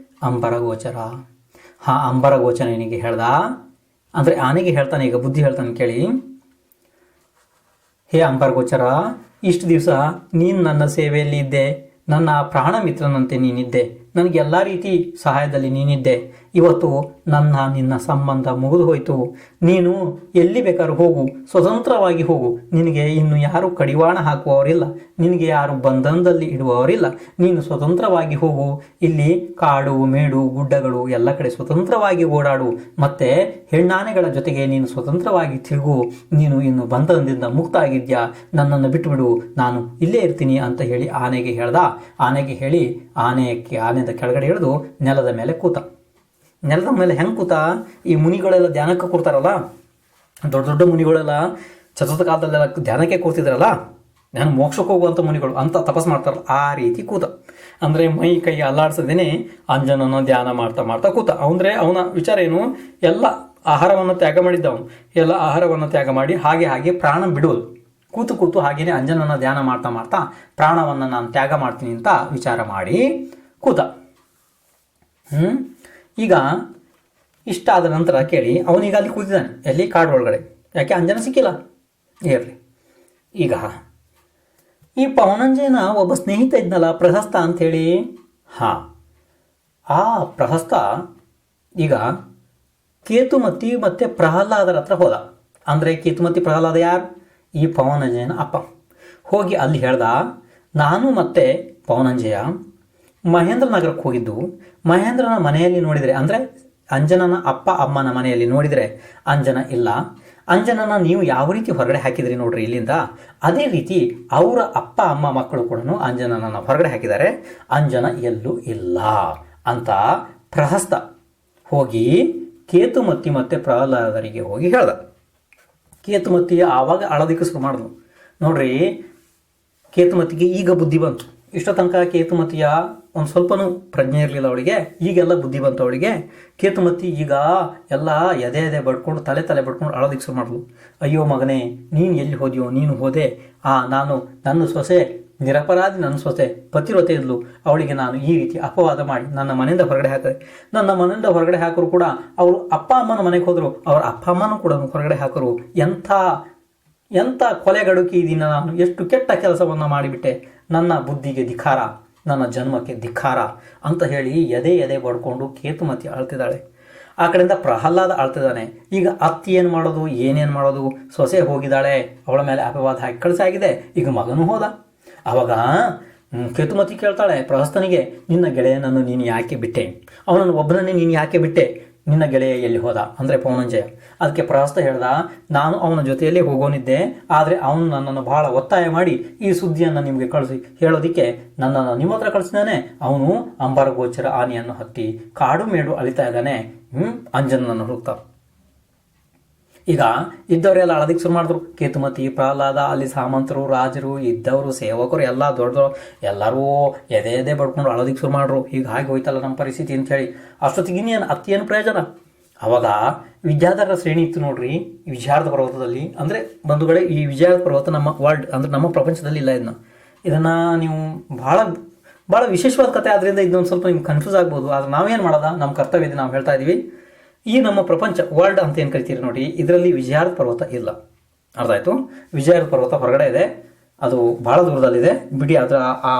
ಅಂಬರಗೋಚರ. ಅಂಬರಗೋಚರನಿಗೆ ಹೇಳ್ದ, ಅಂದರೆ ಆನೆಗೆ ಹೇಳ್ತಾನೆ, ಈಗ ಬುದ್ಧಿ ಹೇಳ್ತಾನೆ ಕೇಳಿ. ಹೇ ಅಂಬರಗೋಚರ, ಇಷ್ಟು ದಿವಸ ನೀನು ನನ್ನ ಸೇವೆಯಲ್ಲಿ ಇದ್ದೆ, ನನ್ನ ಪ್ರಾಣ ಮಿತ್ರನಂತೆ ನೀನಿದ್ದೆ, ನನಗೆ ಎಲ್ಲ ರೀತಿ ಸಹಾಯದಲ್ಲಿ ನೀನಿದ್ದೆ. ಇವತ್ತು ನಿನ್ನ ಸಂಬಂಧ ಮುಗಿದು ಹೋಯಿತು. ನೀನು ಎಲ್ಲಿ ಬೇಕಾದ್ರೂ ಹೋಗು, ಸ್ವತಂತ್ರವಾಗಿ ಹೋಗು. ನಿನಗೆ ಇನ್ನು ಯಾರು ಕಡಿವಾಣ ಹಾಕುವವರಿಲ್ಲ, ನಿನಗೆ ಯಾರು ಬಂಧನದಲ್ಲಿ ಇಡುವವರಿಲ್ಲ. ನೀನು ಸ್ವತಂತ್ರವಾಗಿ ಹೋಗು. ಇಲ್ಲಿ ಕಾಡು ಮೇಡು ಗುಡ್ಡಗಳು ಎಲ್ಲ ಕಡೆ ಸ್ವತಂತ್ರವಾಗಿ ಓಡಾಡು. ಮತ್ತೆ ಹೆಣ್ಣಾನೆಗಳ ಜೊತೆಗೆ ನೀನು ಸ್ವತಂತ್ರವಾಗಿ ತಿರುಗು. ನೀನು ಇನ್ನು ಬಂಧನದಿಂದ ಮುಕ್ತ ಆಗಿದ್ಯಾ, ನನ್ನನ್ನು ಬಿಟ್ಟುಬಿಡು, ನಾನು ಇಲ್ಲೇ ಇರ್ತೀನಿ ಅಂತ ಹೇಳಿ ಆನೆಗೆ ಹೇಳ್ದ. ಆನೆಗೆ ಹೇಳಿ ಆನೆಯಿಂದ ಕೆಳಗಡೆ ಇಳಿದು ನೆಲದ ಮೇಲೆ ಕೂತ. ನೆಲದ ಮೇಲೆ ಹೆಂಗೆ ಕೂತ? ಈ ಮುನಿಗಳೆಲ್ಲ ಧ್ಯಾನಕ್ಕೆ ಕೂರ್ತಾರಲ್ಲ, ದೊಡ್ಡ ದೊಡ್ಡ ಮುನಿಗಳೆಲ್ಲ ಚತುರ್ಥ ಕಾಲದಲ್ಲೆಲ್ಲ ಧ್ಯಾನಕ್ಕೆ ಕೂರ್ತಿದ್ರಲ್ಲ, ನಾನು ಮೋಕ್ಷಕ್ಕೆ ಹೋಗುವಂಥ ಮುನಿಗಳು ಅಂತ ತಪಸ್ ಮಾಡ್ತಾರಲ್ಲ, ಆ ರೀತಿ ಕೂತ. ಅಂದರೆ ಮೈ ಕೈ ಅಲ್ಲಾಡ್ಸದೇನೆ ಅಂಜನನ ಧ್ಯಾನ ಮಾಡ್ತಾ ಕೂತ. ಅಂದರೆ ಅವನ ವಿಚಾರ ಏನು, ಎಲ್ಲ ಆಹಾರವನ್ನು ತ್ಯಾಗ ಮಾಡಿದ್ದವನು, ಎಲ್ಲ ಆಹಾರವನ್ನು ತ್ಯಾಗ ಮಾಡಿ ಹಾಗೆ ಪ್ರಾಣ ಬಿಡೋದು. ಕೂತು ಹಾಗೇನೆ ಅಂಜನನ ಧ್ಯಾನ ಮಾಡ್ತಾ ಪ್ರಾಣವನ್ನು ನಾನು ತ್ಯಾಗ ಮಾಡ್ತೀನಿ ಅಂತ ವಿಚಾರ ಮಾಡಿ ಕೂತ. ಈಗ ಇಷ್ಟ ಆದ ನಂತರ ಕೇಳಿ, ಅವನೀಗ ಅಲ್ಲಿ ಕೂತಿದ್ದಾನೆ, ಎಲ್ಲಿ? ಕಾಡು ಒಳಗಡೆ. ಯಾಕೆ? ಅಂಜನ ಸಿಕ್ಕಿಲ್ಲ. ಇರಲಿ. ಈಗ ಈ ಪವನಂಜಯನ ಒಬ್ಬ ಸ್ನೇಹಿತ ಇದ್ನಲ್ಲ, ಪ್ರಹಸ್ತ ಅಂಥೇಳಿ. ಆ ಪ್ರಹಸ್ತ ಈಗ ಕೇತುಮತಿ ಮತ್ತು ಪ್ರಹ್ಲಾದರ ಹತ್ರ ಹೋದ. ಅಂದರೆ ಕೇತುಮತಿ ಪ್ರಹ್ಲಾದ ಯಾರು? ಈ ಪವನಂಜಯನ ಅಪ್ಪ. ಹೋಗಿ ಅಲ್ಲಿ ಹೇಳ್ದ, ನಾನು ಮತ್ತು ಪವನಂಜಯ ಮಹೇಂದ್ರ ನಗರಕ್ಕೆ ಹೋಗಿದ್ದು. ಮಹೇಂದ್ರನ ಮನೆಯಲ್ಲಿ ನೋಡಿದರೆ, ಅಂದರೆ ಅಂಜನನ ಅಪ್ಪ ಅಮ್ಮನ ಮನೆಯಲ್ಲಿ ನೋಡಿದರೆ ಅಂಜನ ಇಲ್ಲ. ಅಂಜನನ ನೀವು ಯಾವ ರೀತಿ ಹೊರಗಡೆ ಹಾಕಿದ್ರಿ ನೋಡ್ರಿ ಇಲ್ಲಿಂದ, ಅದೇ ರೀತಿ ಅವರ ಅಪ್ಪ ಅಮ್ಮ ಮಕ್ಕಳು ಕೂಡ ಅಂಜನನನ್ನು ಹೊರಗಡೆ ಹಾಕಿದ್ದಾರೆ. ಅಂಜನ ಎಲ್ಲೂ ಇಲ್ಲ ಅಂತ ಪ್ರಹಸ್ತ ಹೋಗಿ ಕೇತುಮತಿ ಮತ್ತು ಪ್ರಹ್ಲಾದರಿಗೆ ಹೋಗಿ ಹೇಳ್ದ. ಕೇತುಮತಿ ಆವಾಗ ಅಳೋದಕ್ಕೆ ಶುರು ಮಾಡಿದ್ನು. ನೋಡ್ರಿ, ಕೇತುಮತಿಗೆ ಈಗ ಬುದ್ಧಿ ಬಂತು. ಇಷ್ಟ ತನಕ ಕೇತುಮತಿಯ ಒಂದು ಸ್ವಲ್ಪನೂ ಪ್ರಜ್ಞೆ ಇರಲಿಲ್ಲ ಅವಳಿಗೆ, ಈಗೆಲ್ಲ ಬುದ್ಧಿ ಬಂತು ಅವಳಿಗೆ. ಕೇತುಮತಿ ಈಗ ಎಲ್ಲ ಎದೆ ಬಡ್ಕೊಂಡು ತಲೆ ಬಡ್ಕೊಂಡು ಅಳೋದಕ್ಕೆ ಶುರು ಮಾಡಿದ್ಲು. ಅಯ್ಯೋ ಮಗನೇ, ನೀನು ಎಲ್ಲಿ ಹೋದ್ಯೋ? ನೀನು ಹೋದೆ, ನನ್ನ ಸೊಸೆ ನಿರಪರಾಧಿ, ನನ್ನ ಸೊಸೆ ಪತಿವ್ರತೆ ಇದ್ಲು, ಅವಳಿಗೆ ನಾನು ಈ ರೀತಿ ಅಪವಾದ ಮಾಡಿ ನನ್ನ ಮನೆಯಿಂದ ಹೊರಗಡೆ ಹಾಕಿದೆ. ನನ್ನ ಮನೆಯಿಂದ ಹೊರಗಡೆ ಹಾಕೋರು ಕೂಡ ಅವರು ಅಪ್ಪ ಅಮ್ಮನ ಮನೆಗೆ ಹೋದರು, ಅವರ ಅಪ್ಪ ಅಮ್ಮನೂ ಕೂಡ ಹೊರಗಡೆ ಹಾಕೋರು. ಎಂಥ ಕೊಲೆಗಡುಕಿ ಇದೀನ ನಾನು, ಎಷ್ಟು ಕೆಟ್ಟ ಕೆಲಸವನ್ನು ಮಾಡಿಬಿಟ್ಟೆ, ನನ್ನ ಬುದ್ಧಿಗೆ ಧಿಕ್ಕಾರ, ನನ್ನ ಜನ್ಮಕ್ಕೆ ಧಿಕ್ಕಾರ ಅಂತ ಹೇಳಿ ಎದೆ ಬಡ್ಕೊಂಡು ಕೇತುಮತಿ ಅಳ್ತಿದ್ದಾಳೆ. ಆ ಕಡೆಯಿಂದ ಪ್ರಹ್ಲಾದ ಅಳ್ತಿದ್ದಾನೆ. ಈಗ ಅತ್ತಿ ಏನು ಮಾಡೋದು, ಏನೇನು ಮಾಡೋದು? ಸೊಸೆ ಹೋಗಿದ್ದಾಳೆ, ಅವಳ ಮೇಲೆ ಅಪವಾದ ಹಾಕಿ ಕಳಿಸಾಗಿದೆ, ಈಗ ಮಗನೂ ಹೋದ. ಆವಾಗ ಕೇತುಮತಿ ಕೇಳ್ತಾಳೆ ಪ್ರಹಸ್ತನಿಗೆ, ನಿನ್ನ ಗೆಳೆಯನನ್ನು ನೀನು ಯಾಕೆ ಬಿಟ್ಟೆ? ಅವನನ್ನು ಒಬ್ಬನನ್ನೇ ನೀನು ಯಾಕೆ ಬಿಟ್ಟೆ? ನಿನ್ನ ಗೆಳೆಯ ಎಲ್ಲಿ ಹೋದ? ಅಂದರೆ ಪವನಂಜಯ. ಅದಕ್ಕೆ ಪ್ರಹಸ್ತ ಹೇಳ್ದ, ನಾನು ಅವನ ಜೊತೆಯಲ್ಲೇ ಹೋಗೋನಿದ್ದೆ, ಆದರೆ ಅವನು ನನ್ನನ್ನು ಬಹಳ ಒತ್ತಾಯ ಮಾಡಿ ಈ ಸುದ್ದಿಯನ್ನು ನಿಮಗೆ ಕಳಿಸಿ ಹೇಳೋದಕ್ಕೆ ನನ್ನನ್ನು ನಿಮ್ಮ ಹತ್ರ ಕಳಿಸಿದಾನೆ. ಅವನು ಅಂಬರಗೋಚರ ಆನೆಯನ್ನು ಹತ್ತಿ ಕಾಡು ಮೇಡು ಅಳಿತಾ ಇದ್ದಾನೆ, ಅಂಜನನ್ನು ಹುಡುಕ್ತಾ. ಈಗ ಇದ್ದವರೆಲ್ಲ ಅಳದಿಕ್ಕೆ ಶುರು ಮಾಡಿದ್ರು. ಕೇತುಮತಿ, ಪ್ರಹ್ಲಾದ, ಅಲ್ಲಿ ಸಾಮಂತರು, ರಾಜರು, ಇದ್ದವರು, ಸೇವಕರು ಎಲ್ಲ ದೊಡ್ಡವರು ಎಲ್ಲರೂ ಎದೆ ಬಡ್ಕೊಂಡು ಅಳದಿಕ್ಕೆ ಶುರು ಮಾಡ್ರು. ಹೀಗಾಗಿ ಹೋಯ್ತಲ್ಲ ನಮ್ಮ ಪರಿಸ್ಥಿತಿ ಅಂಥೇಳಿ. ಅಷ್ಟೊತ್ತಿಗೆ ಇನ್ನೇನು ಅತ್ತೇನು ಪ್ರಯೋಜನ? ಅವಾಗ ವಿದ್ಯಾಧರ ಶ್ರೇಣಿ ಇತ್ತು ನೋಡ್ರಿ, ವಿಜಯಾರ್ಧ ಪರ್ವತದಲ್ಲಿ. ಅಂದರೆ ಬಂಧುಗಳೇ, ಈ ವಿಜಯಾರ್ಧ ಪರ್ವತ ನಮ್ಮ ವರ್ಲ್ಡ್, ಅಂದರೆ ನಮ್ಮ ಪ್ರಪಂಚದಲ್ಲಿ ಇಲ್ಲ. ಇದನ್ನು ನೀವು ಭಾಳ ವಿಶೇಷವಾದ ಕಥೆ, ಆದ್ದರಿಂದ ಇದೊಂದು ಸ್ವಲ್ಪ ನಿಮ್ಗೆ ಕನ್ಫ್ಯೂಸ್ ಆಗ್ಬೋದು. ಆದರೆ ನಾವೇನು ಮಾಡೋದ, ನಮ್ಮ ಕರ್ತವ್ಯ ಇದೆ, ನಾವು ಹೇಳ್ತಾ ಇದ್ದೀವಿ. ಈ ನಮ್ಮ ಪ್ರಪಂಚ ವರ್ಲ್ಡ್ ಅಂತ ಏನು ಕರಿತೀರಿ ನೋಡಿ, ಇದರಲ್ಲಿ ವಿಜಯಾರ್ಧ ಪರ್ವತ ಇಲ್ಲ. ಅರ್ಥ ಆಯಿತು? ವಿಜಯಾರ್ಧ ಪರ್ವತ ಹೊರಗಡೆ ಇದೆ, ಅದು ಭಾಳ ದೂರದಲ್ಲಿದೆ ಬಿಡಿ. ಅದರ ಆ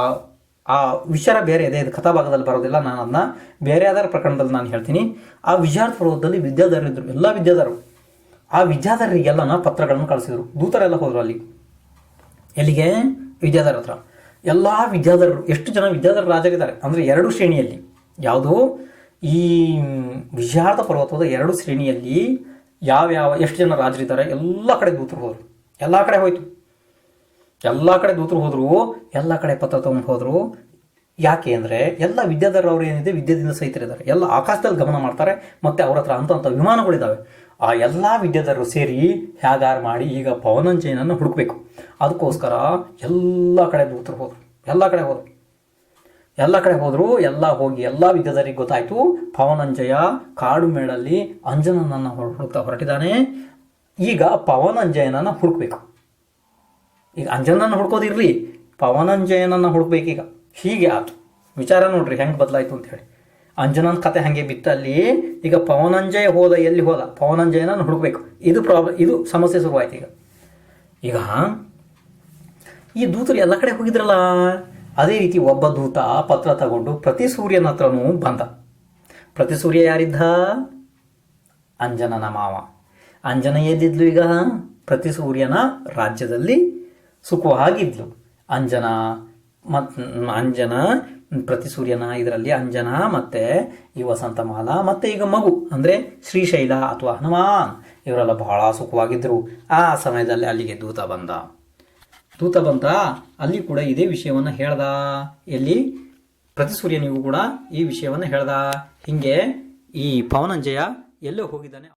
ಆ ವಿಚಾರ ಬೇರೆ ಇದೆ, ಇದು ಕಥಾಭಾಗದಲ್ಲಿ ಬರೋದಿಲ್ಲ, ನಾನು ಅದನ್ನ ಬೇರೆ ಯಾವ್ದಾರ ಪ್ರಕರಣದಲ್ಲಿ ನಾನು ಹೇಳ್ತೀನಿ. ಆ ವಿಜಾರ್ದ ಪರ್ವತದಲ್ಲಿ ವಿದ್ಯಾಧರರಿದ್ದರು, ಎಲ್ಲ ವಿದ್ಯಾಧರರು. ಆ ವಿದ್ಯಾಧರರಿಗೆಲ್ಲನ ಪತ್ರಗಳನ್ನು ಕಳಿಸಿದರು. ದೂತರೆಲ್ಲ ಹೋದರು ಅಲ್ಲಿ, ಎಲ್ಲಿಗೆ? ವಿದ್ಯಾಧರ ಹತ್ರ. ಎಲ್ಲ ವಿದ್ಯಾಧರರು, ಎಷ್ಟು ಜನ ವಿದ್ಯಾಧರ ರಾಜರಿದ್ದಾರೆ ಅಂದರೆ 2 ಶ್ರೇಣಿಯಲ್ಲಿ. ಯಾವುದು? ಈ ವಿಜಾರ್ದ ಪರ್ವತದ 2 ಶ್ರೇಣಿಯಲ್ಲಿ ಎಷ್ಟು ಜನ ರಾಜರಿದ್ದಾರೆ, ಎಲ್ಲ ಕಡೆ ದೂತರು ಹೋದರು. ಎಲ್ಲ ಕಡೆ ಹೋಯ್ತು, ಎಲ್ಲ ಕಡೆ ದೂತರು ಹೋದರು, ಎಲ್ಲ ಕಡೆ ಪತ್ರ ತಗೊಂಡು ಹೋದರು. ಯಾಕೆ ಅಂದರೆ ಎಲ್ಲ ವಿದ್ಯಾಧರ ಅವರು ಏನಿದೆ ವಿದ್ಯಾದಿಂದ ಸಹಿತರಿದ್ದಾರೆ, ಎಲ್ಲ ಆಕಾಶದಲ್ಲಿ ಗಮನ ಮಾಡ್ತಾರೆ, ಮತ್ತು ಅವ್ರ ಹತ್ರ ಅಂಥ ವಿಮಾನಗಳಿದ್ದಾವೆ. ಆ ಎಲ್ಲ ವಿದ್ಯಾಧರರು ಸೇರಿ ಹೇಗಾರು ಮಾಡಿ ಈಗ ಪವನಂಜಯನನ್ನು ಹುಡುಕಬೇಕು. ಅದಕ್ಕೋಸ್ಕರ ಎಲ್ಲ ಕಡೆ ದೂತರು ಹೋದರು, ಎಲ್ಲ ಕಡೆ ಹೋದರು. ಎಲ್ಲ ಹೋಗಿ ಎಲ್ಲ ವಿದ್ಯಾಧರಿಗೆ ಗೊತ್ತಾಯಿತು ಪವನಂಜಯ ಕಾಡು ಮೇಡಲ್ಲಿ ಅಂಜನನನ್ನು ಹುಡುಕ್ತಾ ಹೊರಟಿದ್ದಾನೆ. ಈಗ ಪವನಂಜಯನನ್ನು ಹುಡುಕ್ಬೇಕು. ಈಗ ಅಂಜನನ್ನು ಹುಡ್ಕೋದಿರಲಿ, ಪವನಂಜಯನನ್ನು ಹುಡುಕ್ಬೇಕೀಗ. ಹೀಗೆ ಆಯ್ತು ವಿಚಾರ. ನೋಡ್ರಿ ಹೆಂಗೆ ಬದಲಾಯಿತು ಅಂತ ಹೇಳಿ. ಅಂಜನನ ಕತೆ ಹಾಗೆ ಬಿತ್ತಲ್ಲಿ. ಈಗ ಪವನಂಜಯ ಎಲ್ಲಿ ಹೋದ? ಪವನಂಜಯನನ್ನು ಹುಡುಕ್ಬೇಕು. ಇದು ಸಮಸ್ಯೆ ಶುರುವಾಯ್ತು. ಈಗ ಈ ದೂತರು ಎಲ್ಲ ಕಡೆ ಹೋಗಿದ್ರಲ್ಲ, ಅದೇ ರೀತಿ ಒಬ್ಬ ದೂತ ಪತ್ರ ತಗೊಂಡು ಪ್ರತಿಸೂರ್ಯನ ಹತ್ರನೂ ಬಂದ. ಪ್ರತಿಸೂರ್ಯ ಯಾರಿದ್ದ? ಅಂಜನನ ಮಾವ. ಅಂಜನ ಎದ್ದಿದ್ಲು ಈಗ ಪ್ರತಿಸೂರ್ಯನ ರಾಜ್ಯದಲ್ಲಿ ಸುಖವಾಗಿದ್ಲು. ಅಂಜನ ಪ್ರತಿಸೂರ್ಯನ ಇದರಲ್ಲಿ ಅಂಜನ ಮತ್ತು ಈ ವಸಂತಮಾಲ ಮತ್ತು ಈಗ ಮಗು ಅಂದರೆ ಶ್ರೀಶೈಲ ಅಥವಾ ಹನುಮಾನ್ ಇವರೆಲ್ಲ ಬಹಳ ಸುಖವಾಗಿದ್ದರು. ಆ ಸಮಯದಲ್ಲಿ ಅಲ್ಲಿಗೆ ದೂತ ಬಂದ. ಅಲ್ಲಿ ಕೂಡ ಇದೇ ವಿಷಯವನ್ನು ಹೇಳ್ದ. ಎಲ್ಲಿ? ಪ್ರತಿಸೂರ್ಯನಿಗೂ ಕೂಡ ಈ ವಿಷಯವನ್ನು ಹೇಳ್ದ. ಹೀಗೆ ಈ ಪವನಂಜಯ ಎಲ್ಲೋ ಹೋಗಿದ್ದಾನೆ.